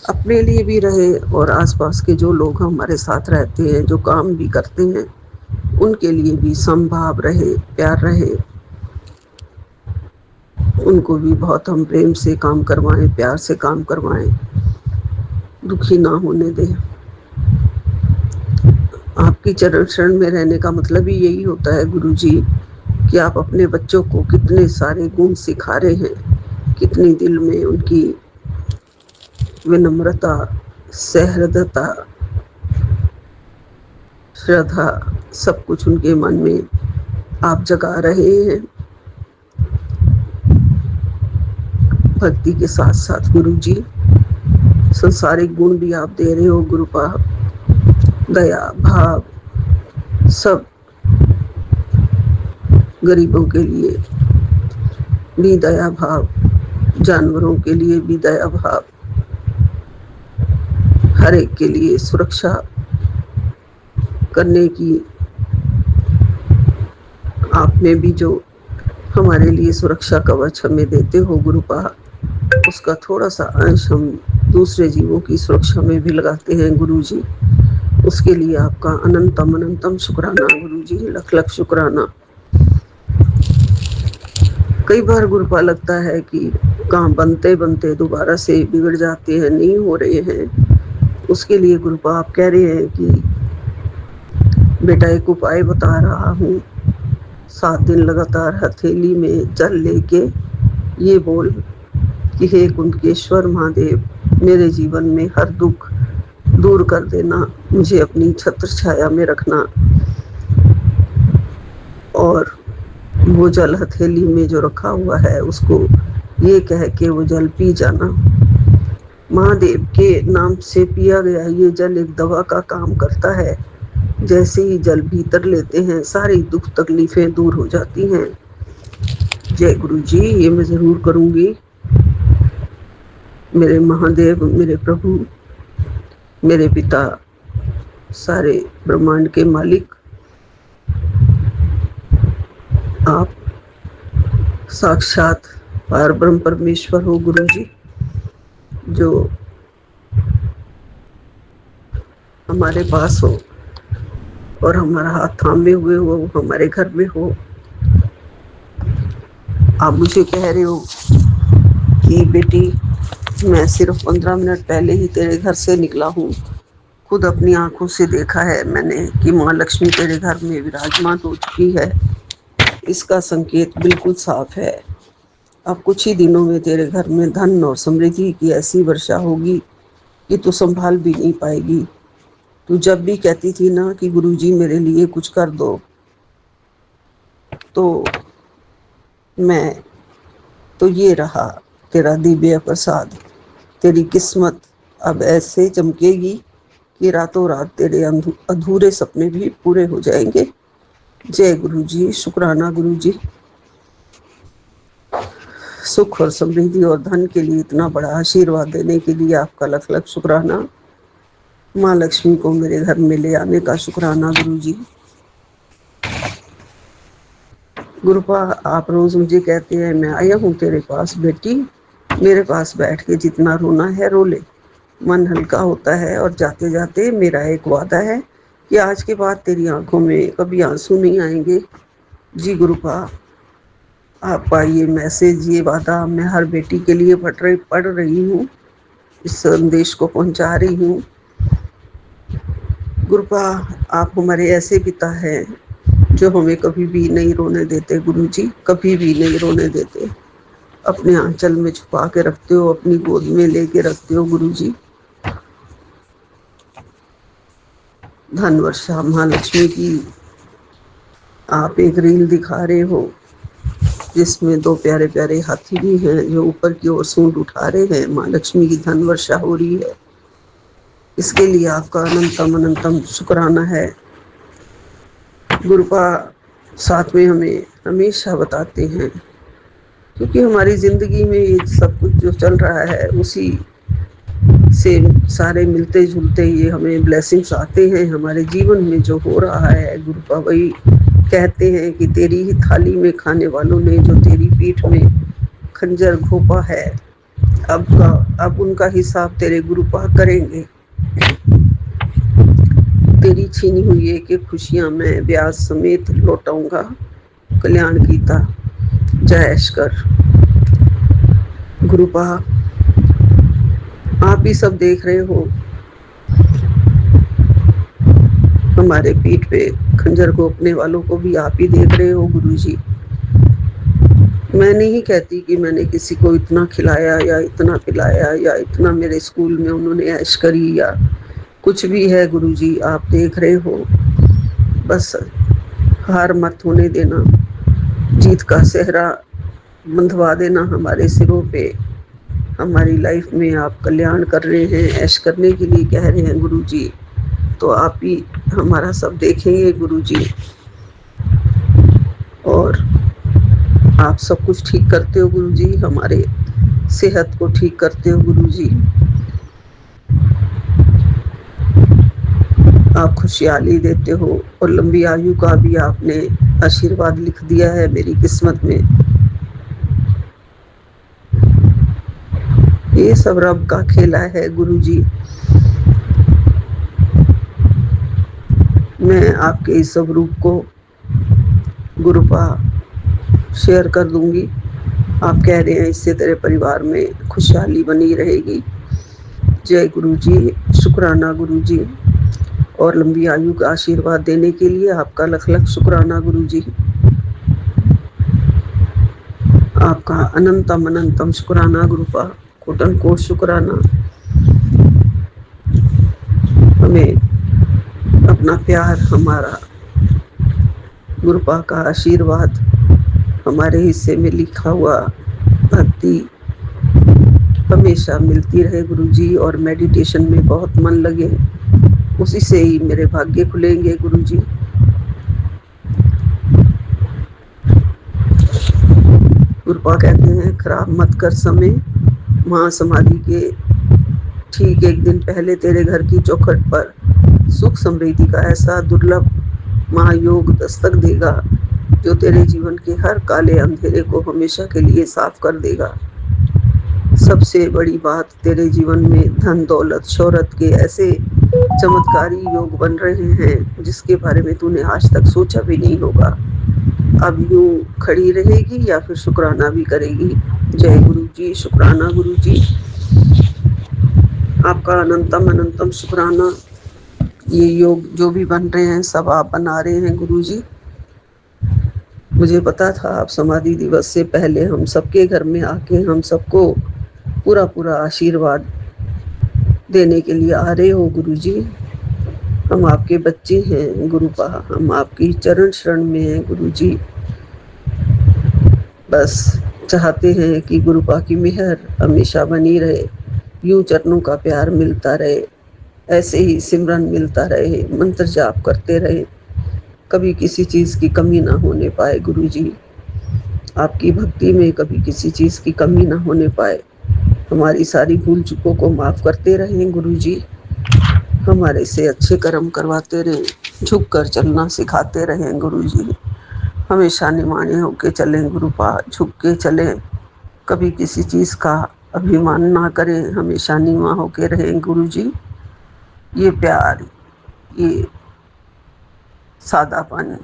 अपने लिए भी रहे और आसपास के जो लोग हमारे साथ रहते हैं, जो काम भी करते हैं, उनके लिए भी समभाव रहे, प्यार रहे। उनको भी बहुत हम प्रेम से काम करवाएं, प्यार से काम करवाएं, दुखी ना होने दें। आपकी चरण शरण में रहने का मतलब ही यही होता है गुरु जी कि आप अपने बच्चों को कितने सारे गुण सिखा रहे हैं, कितनी दिल में उनकी विनम्रता, सहृदयता, श्रद्धा, सब कुछ उनके मन में आप जगा रहे हैं। भक्ति के साथ साथ गुरु जी संसारिक गुण भी आप दे रहे हो गुरुपा, दया भाव, सब गरीबों के लिए भी दया भाव, जानवरों के लिए भी दया भाव, हर एक के लिए सुरक्षा करने की आप में भी जो हमारे लिए सुरक्षा कवच हमें देते हो गुरुपा, उसका थोड़ा सा अंश हम दूसरे जीवों की सुरक्षा में भी लगाते हैं गुरु जी। उसके लिए आपका अनंतम अनंतम शुक्राना गुरु जी, लख लख शुक्राना। कई बार गुरुपा लगता है कि काम बनते बनते दोबारा से बिगड़ जाते हैं, नहीं हो रहे हैं। उसके लिए गुरुपा आप कह रहे हैं कि बेटा एक उपाय बता रहा हूँ, 7 दिन लगातार हथेली में जल लेके ये बोल कि हे कुंडकेश्वर महादेव, मेरे जीवन में हर दुख दूर कर देना, मुझे अपनी छत्र छाया में रखना। और वो जल हथेली में जो रखा हुआ है उसको ये कह के वो जल पी जाना। महादेव के नाम से पिया गया ये जल एक दवा का काम करता है। जैसे ही जल भीतर लेते हैं सारी दुख तकलीफें दूर हो जाती हैं। जय गुरु जी, ये मैं जरूर करूंगी। मेरे महादेव, मेरे प्रभु, मेरे पिता, सारे ब्रह्मांड के मालिक, आप साक्षात पार ब्रह्म परमेश्वर हो गुरु जी, जो हमारे पास हो और हमारा हाथ थामे हुए हो, हमारे घर में हो। आप मुझे कह रहे हो कि बेटी मैं सिर्फ 15 मिनट पहले ही तेरे घर से निकला हूँ। खुद अपनी आंखों से देखा है मैंने कि माँ लक्ष्मी तेरे घर में विराजमान हो चुकी है। इसका संकेत बिल्कुल साफ है। अब कुछ ही दिनों में तेरे घर में धन और समृद्धि की ऐसी वर्षा होगी कि तू संभाल भी नहीं पाएगी। तू जब भी कहती थी ना कि गुरुजी मेरे लिए कुछ कर दो, तो मैं तो ये रहा तेरा दिव्य प्रसाद। तेरी किस्मत अब ऐसे चमकेगी कि रातों रात तेरे अधूरे सपने भी पूरे हो जाएंगे। जय गुरु जी, शुक्राना गुरु जी। सुख और समृद्धि और धन के लिए इतना बड़ा आशीर्वाद देने के लिए आपका लख लख शुक्राना। माँ लक्ष्मी को मेरे घर में ले आने का शुक्राना गुरु जी। गुरुपा आप रोज मुझे कहते हैं मैं आया हूँ तेरे पास बेटी, मेरे पास बैठ के जितना रोना है रो ले, मन हल्का होता है। और जाते जाते मेरा एक वादा है कि आज के बाद तेरी आंखों में कभी आंसू नहीं आएंगे। जी गुरुपा, आपका ये मैसेज, ये वादा मैं हर बेटी के लिए पढ़ रही हूँ, इस संदेश को पहुंचा रही हूँ। गुरुपा आप हमारे ऐसे पिता हैं जो हमें कभी भी नहीं रोने देते गुरुजी, कभी भी नहीं रोने देते। अपने आंचल में छुपा के रखते हो, अपनी गोद में लेके रखते हो गुरुजी। धन वर्षा महालक्ष्मी की आप एक रील दिखा रहे हो जिसमें दो प्यारे प्यारे हाथी भी हैं जो ऊपर की ओर सूंड उठा रहे हैं। माँ लक्ष्मी की धन वर्षा हो रही है, इसके लिए आपका अनंतम अनंतम शुक्राना है। गुरुपा साथ में हमें हमेशा बताते हैं, क्योंकि हमारी जिंदगी में ये सब कुछ जो चल रहा है उसी से सारे मिलते जुलते ये हमें ब्लेसिंग्स आते हैं। हमारे जीवन में जो हो रहा है गुरुपा, वही कहते हैं कि तेरी ही थाली में खाने वालों ने जो तेरी पीठ में खंजर घोंपा है, अब उनका हिसाब तेरे गुरुपा करेंगे। तेरी छीनी हुई एक एक खुशियां मैं ब्याज समेत लौटाऊंगा। कल्याण गीता जय कर। गुरुपा आप ही सब देख रहे हो, हमारे पीठ पे खंजर घोंपने वालों को भी आप ही देख रहे हो गुरुजी। मैं नहीं कहती कि मैंने किसी को इतना खिलाया या इतना पिलाया या इतना मेरे स्कूल में उन्होंने ऐश करी या कुछ भी है गुरुजी, आप देख रहे हो। बस हार मत होने देना, जीत का सेहरा बंधवा देना हमारे सिरों पे। हमारी लाइफ में आप कल्याण कर रहे हैं, ऐश करने के लिए कह रहे हैं गुरुजी, तो आप ही हमारा सब देखेंगे गुरुजी। और आप सब कुछ ठीक करते हो गुरुजी, हमारे सेहत को ठीक करते हो गुरुजी। आप खुशहाली देते हो और लंबी आयु का भी आपने आशीर्वाद लिख दिया है मेरी किस्मत में। ये सब रब का खेला है गुरुजी। मैं आपके इस सब रूप को गुरुपा शेयर कर दूंगी। आप कह रहे हैं इससे तेरे परिवार में खुशहाली बनी रहेगी। जय गुरुजी, शुक्राना गुरुजी। और लंबी आयु का आशीर्वाद देने के लिए आपका लख लख शुक्राना गुरुजी। आपका अनंतम अनंतम शुक्राना गुरुपा, कोटन को शुक्राना। हमें अपना प्यार, हमारा गुरुपा का आशीर्वाद, हमारे हिस्से में लिखा हुआ भक्ति हमेशा मिलती रहे गुरुजी। और मेडिटेशन में बहुत मन लगे, उसी से ही मेरे भाग्य खुलेंगे गुरुजी। गुरुपा कहते हैं खराब मत कर समय, महासमाधि के ठीक एक दिन पहले तेरे घर की चौखट पर सुख समृद्धि का ऐसा दुर्लभ महायोग दस्तक देगा जो तेरे जीवन के हर काले अंधेरे को हमेशा के लिए साफ कर देगा। सबसे बड़ी बात, तेरे जीवन में धन दौलत शोहरत के ऐसे चमत्कारी योग बन रहे हैं जिसके बारे में तूने आज तक सोचा भी नहीं होगा। अब यूं खड़ी रहेगी या फिर शुक्राना भी करेगी। जय गुरु जी, शुक्राना गुरु जी, आपका अनंतम अनंतम शुक्राना। ये योग जो भी बन रहे हैं सब आप बना रहे हैं गुरु जी। मुझे पता था आप समाधि दिवस से पहले हम सबके घर में आके हम सबको पूरा पूरा आशीर्वाद देने के लिए आ रहे हो गुरु जी। हम आपके बच्चे हैं गुरुपा, हम आपकी चरण शरण में हैं गुरु जी। बस चाहते हैं कि गुरुपा की मेहर हमेशा बनी रहे, यूं चरणों का प्यार मिलता रहे, ऐसे ही सिमरन मिलता रहे, मंत्र जाप करते रहे, कभी किसी चीज़ की कमी ना होने पाए गुरु जी। आपकी भक्ति में कभी किसी चीज़ की कमी ना होने पाए। हमारी सारी भूल चूकों को माफ़ करते रहें गुरु जी। हमारे से अच्छे कर्म करवाते रहें, झुक कर चलना सिखाते रहें गुरु जी। हमेशा निमाने होके चलें गुरुपा, झुक के चलें, कभी किसी चीज़ का अभिमान ना करें, हमेशा नीवा होके रहें गुरु जी। ये प्यार, ये सादापन,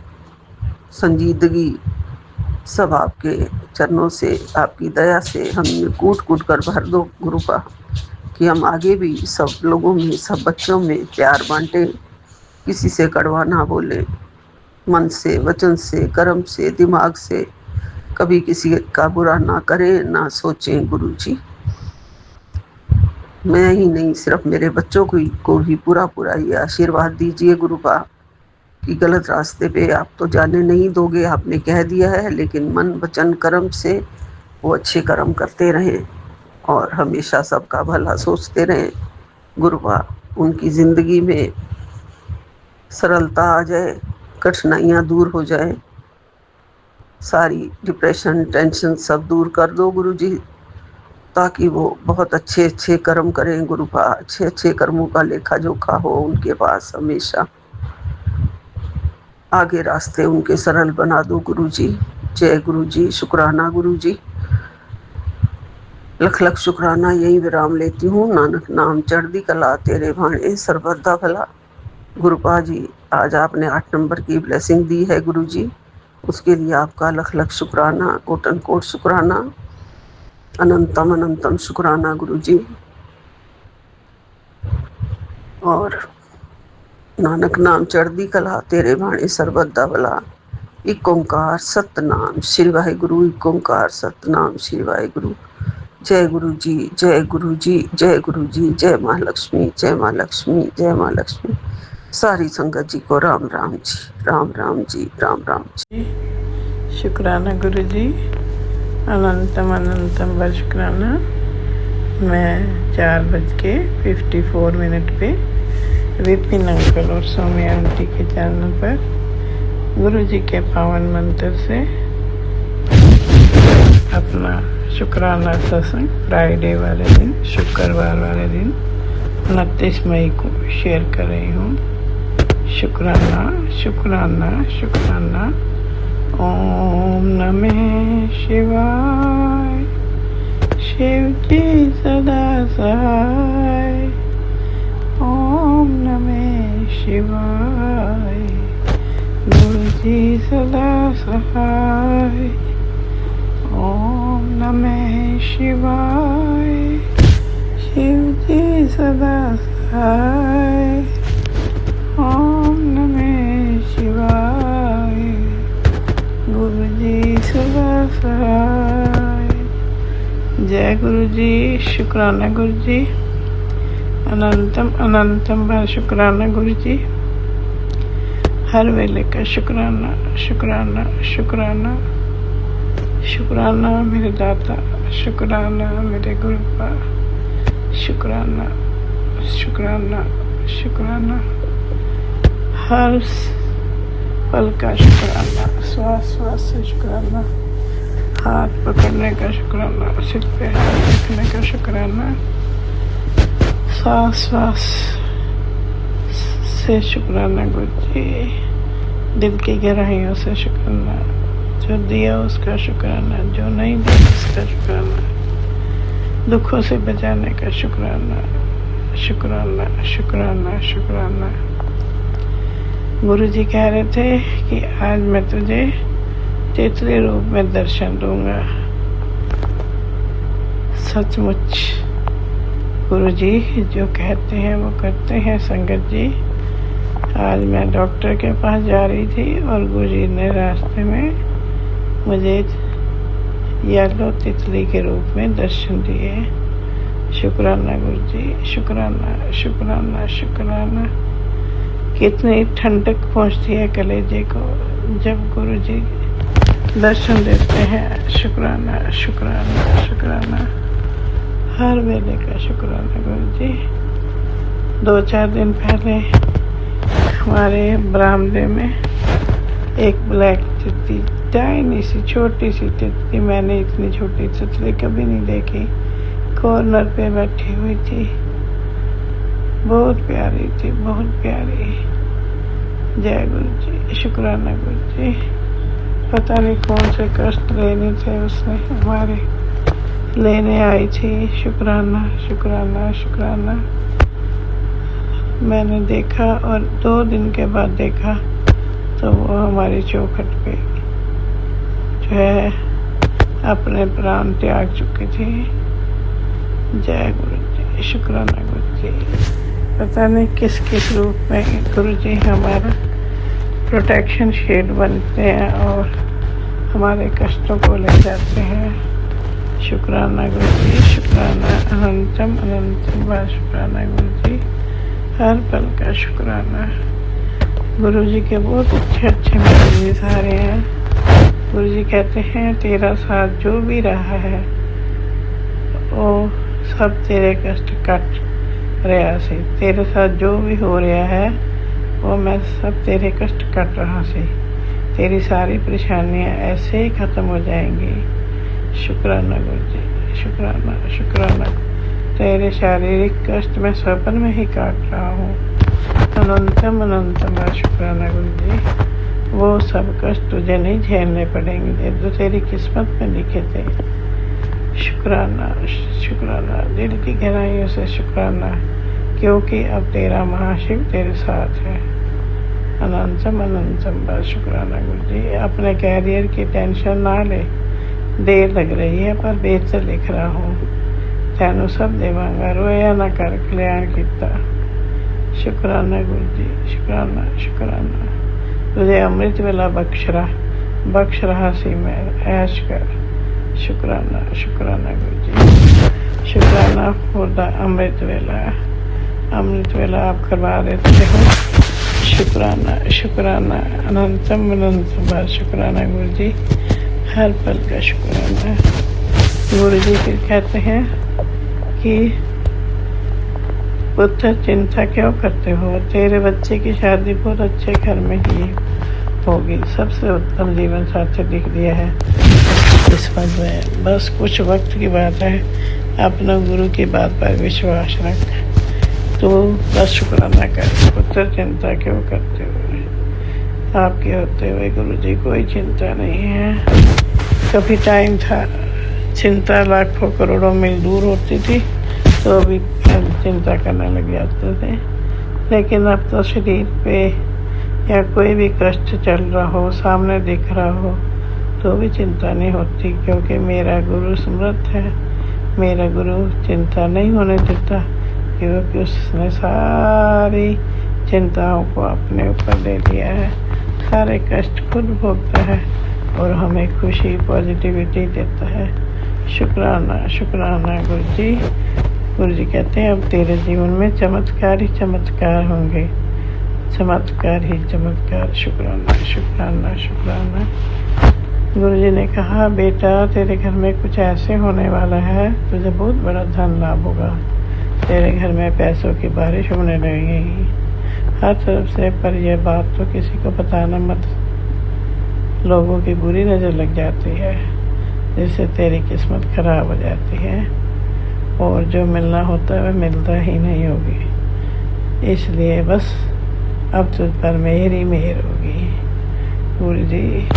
संजीदगी सब आपके चरणों से, आपकी दया से हमें कूट कूट कर भर दो गुरुपा, कि हम आगे भी सब लोगों में, सब बच्चों में प्यार बांटें, किसी से कड़वा ना बोलें, मन से, वचन से, कर्म से, दिमाग से कभी किसी का बुरा ना करें, ना सोचें गुरु जी। मैं ही नहीं, सिर्फ मेरे बच्चों को भी पूरा पूरा ये आशीर्वाद दीजिए गुरुपा कि गलत रास्ते पे आप तो जाने नहीं दोगे, आपने कह दिया है, लेकिन मन वचन कर्म से वो अच्छे कर्म करते रहें और हमेशा सबका भला सोचते रहें गुरुपा। उनकी ज़िंदगी में सरलता आ जाए, कठिनाइयाँ दूर हो जाए, सारी डिप्रेशन, टेंशन सब दूर कर दो गुरु जी, ताकि वो बहुत अच्छे अच्छे कर्म करें गुरुपा। अच्छे अच्छे कर्मों का लेखा जोखा हो उनके पास हमेशा, आगे रास्ते उनके सरल बना दो गुरु जी। जय गुरु जी, शुक्राना गुरु जी, लख लख शुक्राना। यही विराम लेती हूँ। नानक नाम चढ़दी कला, तेरे भाणे सर्वदा भला। गुरुपा जी, आज आपने 8 नंबर की ब्लेसिंग दी है गुरु जी, उसके लिए आपका लख लख शुक्राना, कोटन कोट शुक्राना, अनंतम अनंतम शुक्राना गुरु जी। और नानक नाम चढ़दी कला, तेरे भाणे सर्वदा भला। एक ओंकार सतनाम श्री वाहिगुरु, एक ओंकार सतनाम श्री वाहिगुरु। जय गुरु जी, जय गुरु जी, जय गुरु जी, जय माँ लक्ष्मी, जय माँ लक्ष्मी, जय माँ लक्ष्मी। सारी संगत जी को राम राम जी, राम राम जी, राम राम जी। शुक्राना गुरु जी, अनंतम अनंतम व शुक्राना। मैं 4:54 पे विपिन अंकल और सौम्या आंटी के चैनल पर गुरु जी के पावन मंत्र से अपना शुक्राना सत्संग फ्राइडे वाले दिन, शुक्रवार वाले दिन 29 मई को शेयर कर रही हूँ। शुक्राना शुक्राना शुक्राना। ओम नमः शिवाय, शिव जी सदा सहाय। ओम नमः शिवाय, गुरु जी सदा सहाय। ओम नमः शिवाय, शिव जी सदा सहाय। ओम नमः शिवाय, गुरु जी सदा सहाय। जय गुरु जी, शुक्राना गुरु जी, अनंतम अनंतम बार शुक्राना गुरु जी। हर वेले का शुक्राना शुक्राना शुक्राना। शुक्राना मेरे दाता, शुक्राना मेरे गुरुपा, शुक्राना शुक्राना शुक्राना। हर पल का शुक्राना, श्वास श्वास से शुक्राना, हाथ पकड़ने का शुक्राना, सिर पे हाथ रखने का शुक्राना, सांस सांस से शुक्राना गुरु जी। दिल की गहराइयों से शुक्राना, जो दिया उसका शुक्राना, जो नहीं दिया उसका शुक्राना, दुखों से बचाने का शुक्राना, शुक्राना शुक्राना शुक्राना। गुरु जी कह रहे थे कि आज मैं तुझे तितली रूप में दर्शन दूंगा। सचमुच गुरु जी जो कहते हैं वो करते हैं। संगत जी, आज मैं डॉक्टर के पास जा रही थी और गुरु जी ने रास्ते में मुझे येलो तितली के रूप में दर्शन दिए। शुक्राना गुरु जी, शुक्राना शुक्राना शुक्राना। कितनी ठंडक पहुंचती है कलेजे को जब गुरु जी दर्शन देते हैं। शुक्राना शुक्राना शुक्राना, हर वेले का शुक्राना गुरु जी। 2-4 दिन पहले हमारे बरामदे में एक ब्लैक तितली, टाइनी सी छोटी सी तितली, मैंने इतनी छोटी तितली कभी नहीं देखी, कॉर्नर पे बैठी हुई थी। बहुत प्यारी थी, बहुत प्यारी। जय गुरु जी, शुक्राना गुरु जी। पता नहीं कौन से कष्ट लेने थे उसने हमारे, लेने आई थी। शुक्राना शुक्राना शुक्राना। मैंने देखा और 2 दिन के बाद देखा तो वो हमारी चौखट पे जो है अपने प्राण त्याग चुकी थी। जय गुरु जी, शुक्राना गुरु जी। पता नहीं किस किस रूप में गुरु जी हमारा प्रोटेक्शन शील्ड बनते हैं और हमारे कष्टों को ले जाते हैं। शुक्राना गुरु जी, शुक्राना अनंतम अनंतम बा। शुक्राना गुरु जी, हर पल का शुक्राना। गुरु जी के बहुत अच्छे अच्छे मैसेजेस आ रहे हैं। गुरु जी कहते हैं तेरा साथ जो भी रहा है वो सब तेरे कष्ट कट रहा से। तेरे साथ जो भी हो रहा है वो मैं सब तेरे कष्ट कट रहा से। तेरी सारी परेशानियां ऐसे ही ख़त्म हो जाएंगी। शुक्राना गुरु जी, शुक्राना शुक्राना। तेरे शारीरिक कष्ट मैं स्वप्न में ही काट रहा हूँ। अनंतम अनंतम शुक्राना गुरु जी। वो सब कष्ट तुझे नहीं झेलने पड़ेंगे जो तेरी किस्मत में लिखे थे। शुक्राना शुक्राना, दिल की गहराइयों से शुक्राना, क्योंकि अब तेरा महाशिव तेरे साथ है। अनंतम अनंतम बा। शुक्राना गुरु जी। अपने कैरियर की टेंशन ना ले, देर लग रही है पर बेहतर लिख रहा हूँ। तैनू सब देवांगा, रोया ना कर कल्याण किता। शुक्राना गुरु जी, शुक्राना शुक्राना। तुझे अमृत वेला बख्श रहा सी मैं, ऐश कर। शुक्राना शुक्राना गुरु जी। शुक्राना फॉर द अमृत वेला आप करवा देते हो। शुक्राना शुक्राना अनंतम अनंतम बार। शुक्राना गुरु जी, हर पल का शुक्राना। गुरु जी फिर कहते हैं कि पुत्र चिंता क्यों करते हो, तेरे बच्चे की शादी बहुत अच्छे घर में ही होगी। सबसे उत्तम जीवन साथी दिख दिया है किस्मत में। बस कुछ वक्त की बात है, अपना गुरु की बात पर विश्वास रख। तो बस शुक्राना कर। पुत्र चिंता क्यों करते हो, आपके होते हुए गुरु जी कोई चिंता नहीं है। कभी टाइम था चिंता लाखों करोड़ों मील दूर होती थी तो अभी चिंता करने लग जाते थे, लेकिन अब तो शरीर पे या कोई भी कष्ट चल रहा हो, सामने दिख रहा हो तो भी चिंता नहीं होती, क्योंकि मेरा गुरु समर्थ है। मेरा गुरु चिंता नहीं होने देता, क्योंकि उसने सारी चिंताओं को अपने ऊपर ले लिया है। सारे कष्ट खुद भोगता है और हमें खुशी पॉजिटिविटी देता है। शुक्राना शुक्राना गुरु जी। गुरु जी कहते हैं अब तेरे जीवन में चमत्कार ही चमत्कार होंगे, चमत्कार ही चमत्कार। शुक्राना शुक्राना शुक्राना। गुरु जी ने कहा बेटा तेरे घर में कुछ ऐसे होने वाला है, तुझे बहुत बड़ा धन लाभ होगा। तेरे घर में पैसों की बारिश होने लगेगी हर तरफ से, पर यह बात तो किसी को बताना मत, लोगों की बुरी नज़र लग जाती है जिससे तेरी किस्मत खराब हो जाती है और जो मिलना होता है वह मिलता ही नहीं होगी। इसलिए बस अब तुझ पर मेरी मेहर होगी। गुरु जी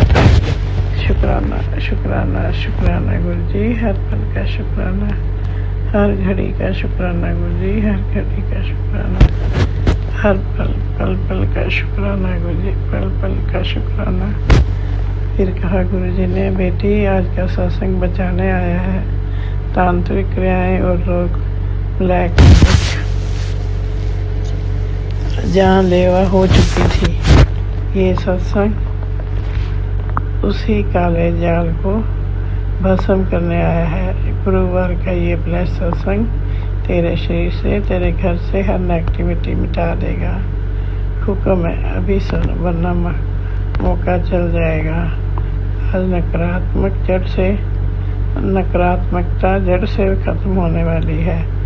शुक्राना शुक्राना शुक्राना गुरु जी, हर पल का शुक्राना। हर घड़ी का शुक्राना गुरुजी, हर घड़ी का शुक्राना, हर पल पल पल का शुक्राना गुरुजी, पल पल का शुक्राना। फिर कहा गुरुजी ने, बेटी आज का सत्संग बचाने आया है। तांत्रिक क्रियाएं और रोग ब्लैक जानलेवा हो चुकी थी। ये सत्संग उसी काले जाल को भस्म करने आया है। गुरुवार का ये ब्लेस सत्संग तेरे शरीर से, तेरे घर से हर नेगेटिविटी मिटा देगा। हुक्म है अभी सुन, वरना मौका चल जाएगा। आज नकारात्मकता जड़ से खत्म होने वाली है।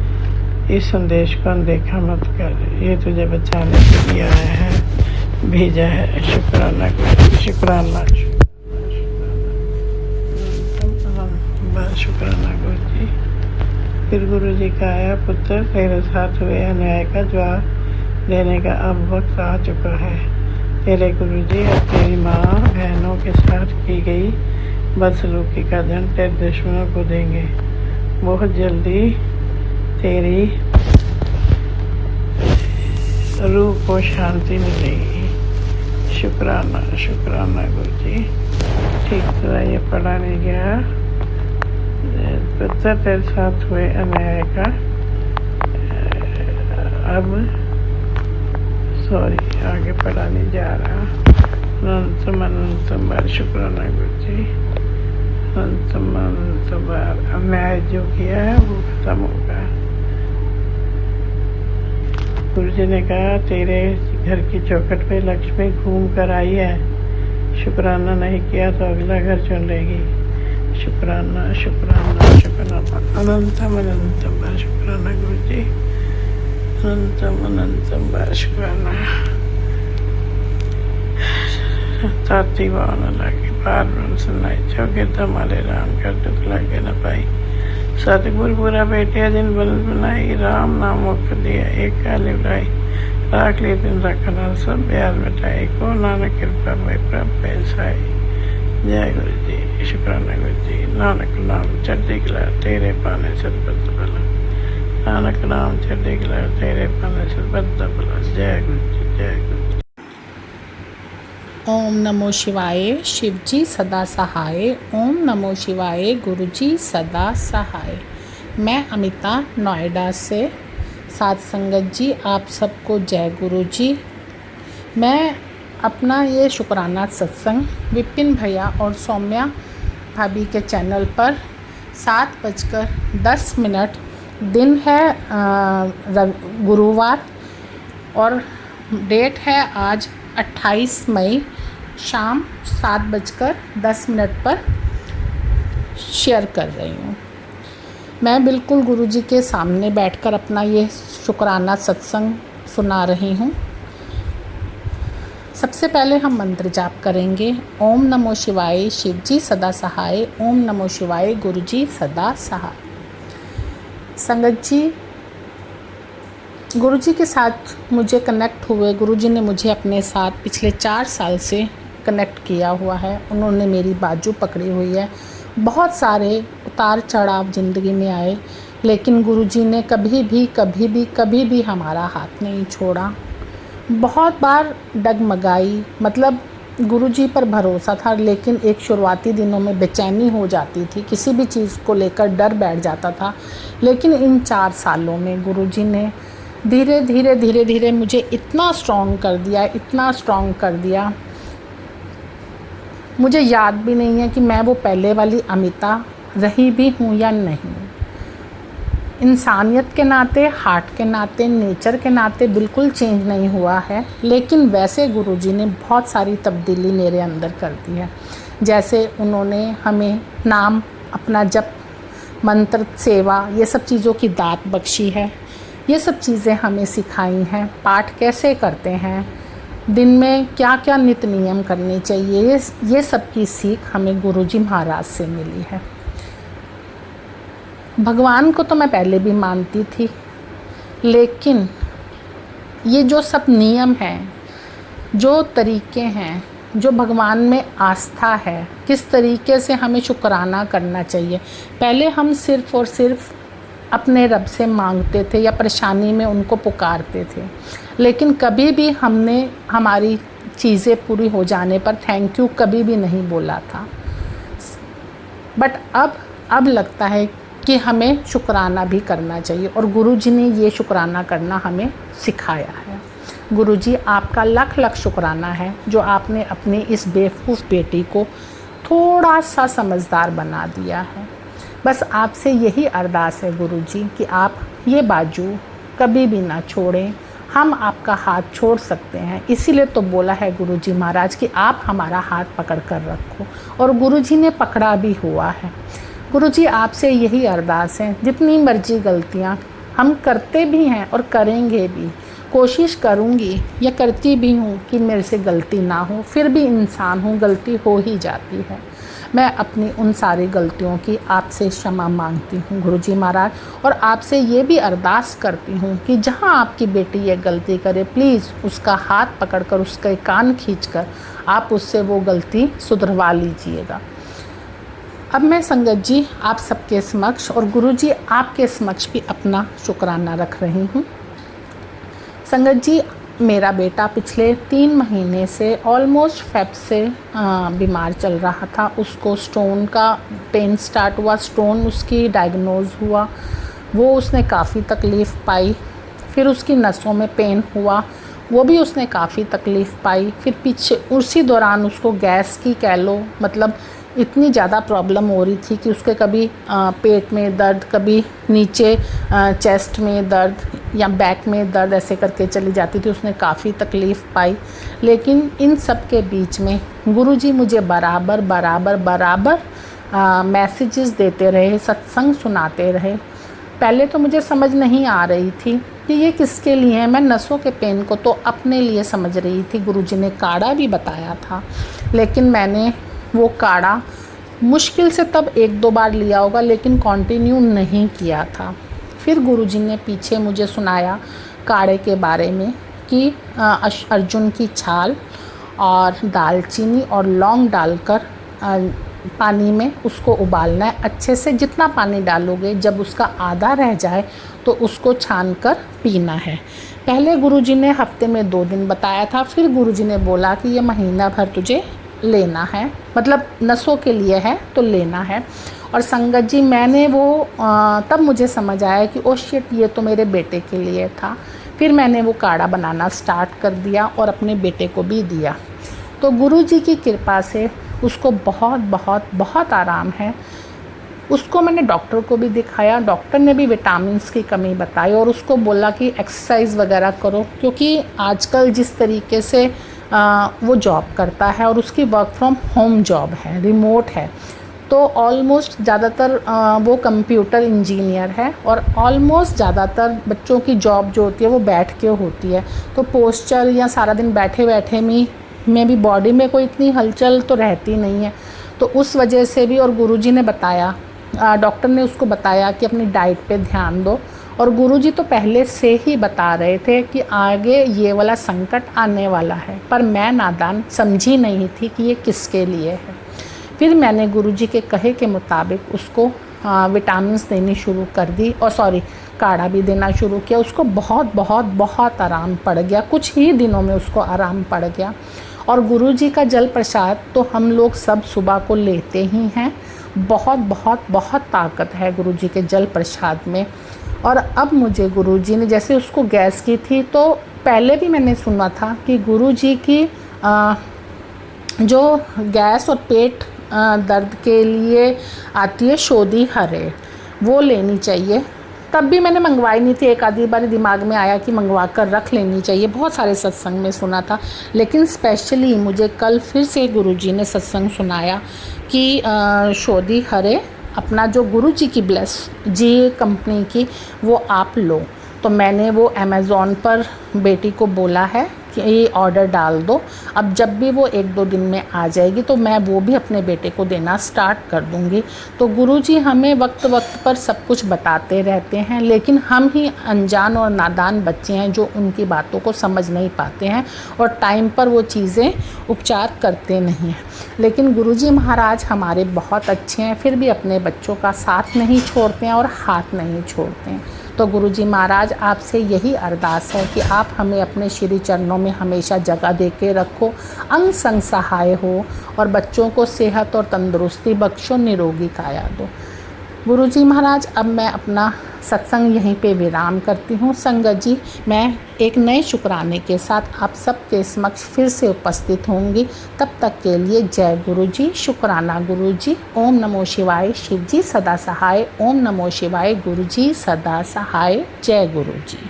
इस संदेश को अनदेखा मत कर, ये तुझे बचाने के लिए आया है, भेजा है। शुक्राना शुक्राना शुक्राना गुरु जी। फिर गुरु जी का आया, पुत्र तेरे साथ हुए अन्याय का जवाब देने का अब वक्त आ चुका है। तेरे गुरु जी अब तेरी माँ बहनों के साथ की गई बदसलूकी का दंड तेरे दुश्मनों को देंगे। बहुत जल्दी तेरी रूह को शांति मिलेगी। शुक्राना शुक्राना गुरु जी। ठीक तरह ये पढ़ा नहीं गया। पुत्र तेरे साथ हुए अन्याय का अब आगे पढ़ा नहीं जा रहा। अनंतम बार शुक्राना गुरु जी। अनंतम बार अन्याय जो किया है वो खत्म होगा। गुरु जी ने कहा, तेरे घर की चौखट पे लक्ष्मी घूम कर आई है। शुक्राना नहीं किया तो अगला घर चुन लेगी। शुक्राना शुक्राना शुक्राना अनंतम बार शुक्राना गुरु जी। अनंतम बार शुक्राना। ताती भावना लगी बार ब्रह्म सुनाई, चौके धमाले राम कर दुख लगे न पाई। सतगुरु पूरा बैठे दिन बंद बनाई, राम नाम मुख दिया एक काली बुलाई। राख लिए दिन रखना सब ब्याज मिटाई, को नानक कृपा में प्रभ पैसाई। जय गुरु जी। शुक्राना गुरु जी। नानक नाम चढ़ती कला तेरे पाने सरबत भला। नानक नाम चढ़ती कला तेरे पाने सरबत भला। जय गुरु जी, जय गुरु जी। ओम नमो शिवाय। शिव जी सदा सहाय। ओम नमो शिवाय। गुरु जी सदा सहाय। मैं अमिता नोएडा से। साथ संगत जी आप सबको जय गुरु जी। मैं अपना ये शुक्राना सत्संग विपिन भैया और सौम्या भाभी के चैनल पर 7:10 दिन है गुरुवार और डेट है आज 28 मई शाम 7:10 पर शेयर कर रही हूँ। मैं बिल्कुल गुरुजी के सामने बैठकर अपना ये शुक्राना सत्संग सुना रही हूँ। सबसे पहले हम मंत्र जाप करेंगे। ओम नमो शिवाय। शिव जी सदा सहाय। ओम नमो शिवाय। गुरु जी सदा सहाय। संगत जी, गुरु जी के साथ मुझे कनेक्ट हुए, गुरु जी ने मुझे अपने साथ पिछले 4 साल से कनेक्ट किया हुआ है। उन्होंने मेरी बाजू पकड़ी हुई है। बहुत सारे उतार चढ़ाव ज़िंदगी में आए, लेकिन गुरु जी ने कभी भी हमारा हाथ नहीं छोड़ा। बहुत बार डगमगाई, मतलब गुरुजी पर भरोसा था, लेकिन एक शुरुआती दिनों में बेचैनी हो जाती थी, किसी भी चीज़ को लेकर डर बैठ जाता था। लेकिन इन 4 सालों में गुरुजी ने धीरे धीरे मुझे इतना स्ट्रॉन्ग कर दिया, मुझे याद भी नहीं है कि मैं वो पहले वाली अमिता रही भी हूँ या नहीं। इंसानियत के नाते, हार्ट के नाते, नेचर के नाते बिल्कुल चेंज नहीं हुआ है, लेकिन वैसे गुरुजी ने बहुत सारी तब्दीली मेरे अंदर कर दी है। जैसे उन्होंने हमें नाम, अपना जप, मंत्र, सेवा, ये सब चीज़ों की दात बख्शी है। ये सब चीज़ें हमें सिखाई हैं। पाठ कैसे करते हैं, दिन में क्या क्या नित्य नियम करने चाहिए, ये सब की सीख हमें गुरुजी महाराज से मिली है। भगवान को तो मैं पहले भी मानती थी, लेकिन ये जो सब नियम हैं, जो तरीके हैं, जो भगवान में आस्था है, किस तरीके से हमें शुक्राना करना चाहिए। पहले हम सिर्फ़ और सिर्फ अपने रब से मांगते थे या परेशानी में उनको पुकारते थे, लेकिन कभी भी हमने हमारी चीज़ें पूरी हो जाने पर थैंक यू कभी भी नहीं बोला था। बट अब लगता है कि हमें शुक्राना भी करना चाहिए, और गुरुजी ने ये शुक्राना करना हमें सिखाया है। गुरुजी, आपका लख लख शुक्राना है जो आपने अपनी इस बेवकूफ़ बेटी को थोड़ा सा समझदार बना दिया है। बस आपसे यही अरदास है गुरुजी कि आप ये बाजू कभी भी ना छोड़ें। हम आपका हाथ छोड़ सकते हैं, इसीलिए तो बोला है गुरुजी महाराज कि आप हमारा हाथ पकड़ कर रखो, और गुरुजी ने पकड़ा भी हुआ है। गुरुजी, आपसे यही अरदास है, जितनी मर्जी गलतियाँ हम करते भी हैं और करेंगे भी, कोशिश करूँगी या करती भी हूँ कि मेरे से गलती ना हो, फिर भी इंसान हूँ, गलती हो ही जाती है। मैं अपनी उन सारी गलतियों की आपसे क्षमा मांगती हूँ गुरुजी महाराज, और आपसे ये भी अरदास करती हूँ कि जहाँ आपकी बेटी ये गलती करे, प्लीज़ उसका हाथ पकड़कर, उसके कान खींचकर आप उससे वो गलती सुधरवा लीजिएगा। अब मैं संगत जी आप सबके समक्ष और गुरुजी आपके समक्ष भी अपना शुक्राना रख रही हूँ। संगत जी, मेरा बेटा पिछले 3 महीने से ऑलमोस्ट फेब से बीमार चल रहा था। उसको स्टोन का पेन स्टार्ट हुआ, स्टोन उसकी डायग्नोज हुआ, वो उसने काफ़ी तकलीफ़ पाई। फिर उसकी नसों में पेन हुआ, वो भी उसने काफ़ी तकलीफ़ पाई। फिर पीछे उसी दौरान उसको गैस की कह लो, मतलब इतनी ज़्यादा प्रॉब्लम हो रही थी कि उसके कभी पेट में दर्द, कभी नीचे चेस्ट में दर्द या बैक में दर्द, ऐसे करके चली जाती थी। उसने काफ़ी तकलीफ़ पाई, लेकिन इन सब के बीच में गुरुजी मुझे बराबर मैसेजेस देते रहे, सत्संग सुनाते रहे। पहले तो मुझे समझ नहीं आ रही थी कि ये किसके लिए है। मैं नसों के पेन को तो अपने लिए समझ रही थी। गुरुजी ने काढ़ा भी बताया था, लेकिन मैंने वो काढ़ा मुश्किल से तब 1-2 बार लिया होगा, लेकिन कंटिन्यू नहीं किया था। फिर गुरुजी ने पीछे मुझे सुनाया काढ़े के बारे में कि अर्जुन की छाल और दालचीनी और लौंग डालकर पानी में उसको उबालना है अच्छे से। जितना पानी डालोगे, जब उसका आधा रह जाए तो उसको छान कर पीना है। पहले गुरुजी ने हफ्ते में 2 दिन बताया था, फिर गुरुजी ने बोला कि ये महीना भर तुझे लेना है, मतलब नसों के लिए है तो लेना है। और संगत जी, मैंने वो तब मुझे समझ आया कि ओ शिट, ये तो मेरे बेटे के लिए था। फिर मैंने वो काढ़ा बनाना स्टार्ट कर दिया और अपने बेटे को भी दिया। तो गुरुजी की कृपा से उसको बहुत आराम है। उसको मैंने डॉक्टर को भी दिखाया, डॉक्टर ने भी विटामिन्स की कमी बताई और उसको बोला कि एक्सरसाइज वगैरह करो, क्योंकि आजकल जिस तरीके से वो जॉब करता है और उसकी वर्क फ्रॉम होम जॉब है, रिमोट है, तो ऑलमोस्ट ज़्यादातर वो कंप्यूटर इंजीनियर है और ऑलमोस्ट ज़्यादातर बच्चों की जॉब जो होती है वो बैठ के होती है। तो पोस्चर या सारा दिन बैठे में भी बॉडी में कोई इतनी हलचल तो रहती नहीं है। तो उस वजह से भी, और गुरुजी ने बताया, डॉक्टर ने उसको बताया कि अपनी डाइट पे ध्यान दो। और गुरुजी तो पहले से ही बता रहे थे कि आगे ये वाला संकट आने वाला है, पर मैं नादान समझी नहीं थी कि ये किसके लिए है। फिर मैंने गुरुजी के कहे के मुताबिक उसको विटामिन्स देनी शुरू कर दी, और काढ़ा भी देना शुरू किया। उसको बहुत आराम पड़ गया, कुछ ही दिनों में उसको आराम पड़ गया। और गुरुजी का जल प्रसाद तो हम लोग सब सुबह को लेते ही हैं। बहुत ताकत है गुरुजी के जल प्रसाद में। और अब मुझे गुरुजी ने, जैसे उसको गैस की थी, तो पहले भी मैंने सुना था कि गुरुजी की जो गैस और पेट दर्द के लिए आती है शोधी हरे, वो लेनी चाहिए। तब भी मैंने मंगवाई नहीं थी, एक आधी बार दिमाग में आया कि मंगवा कर रख लेनी चाहिए, बहुत सारे सत्संग में सुना था। लेकिन स्पेशली मुझे कल फिर से गुरुजी ने सत्संग सुनाया कि शोधी हरे, अपना जो गुरुजी की ब्लेस जी कंपनी की, वो आप लो। तो मैंने वो अमेज़ॉन पर बेटी को बोला है कि ये ऑर्डर डाल दो। अब जब भी वो 1-2 दिन में आ जाएगी तो मैं वो भी अपने बेटे को देना स्टार्ट कर दूँगी। तो गुरुजी हमें वक्त वक्त पर सब कुछ बताते रहते हैं, लेकिन हम ही अनजान और नादान बच्चे हैं जो उनकी बातों को समझ नहीं पाते हैं और टाइम पर वो चीज़ें उपचार करते नहीं हैं। लेकिन गुरुजी महाराज हमारे बहुत अच्छे हैं, फिर भी अपने बच्चों का साथ नहीं छोड़ते हैं और हाथ नहीं छोड़ते हैं। तो गुरुजी महाराज आपसे यही अरदास है कि आप हमें अपने श्री चरणों में हमेशा जगह दे के रखो, अंग संग सहाय हो और बच्चों को सेहत और तंदुरुस्ती बख्शो, निरोगी काया दो। गुरुजी महाराज अब मैं अपना सत्संग यहीं पे विराम करती हूँ। संगत जी, मैं एक नए शुक्राने के साथ आप सबके समक्ष फिर से उपस्थित होंगी। तब तक के लिए जय गुरुजी, शुक्राना गुरुजी, ओम नमो शिवाय, शिव जी सदा सहाय, ओम नमो शिवाय, गुरुजी सदा सहाय, जय गुरुजी।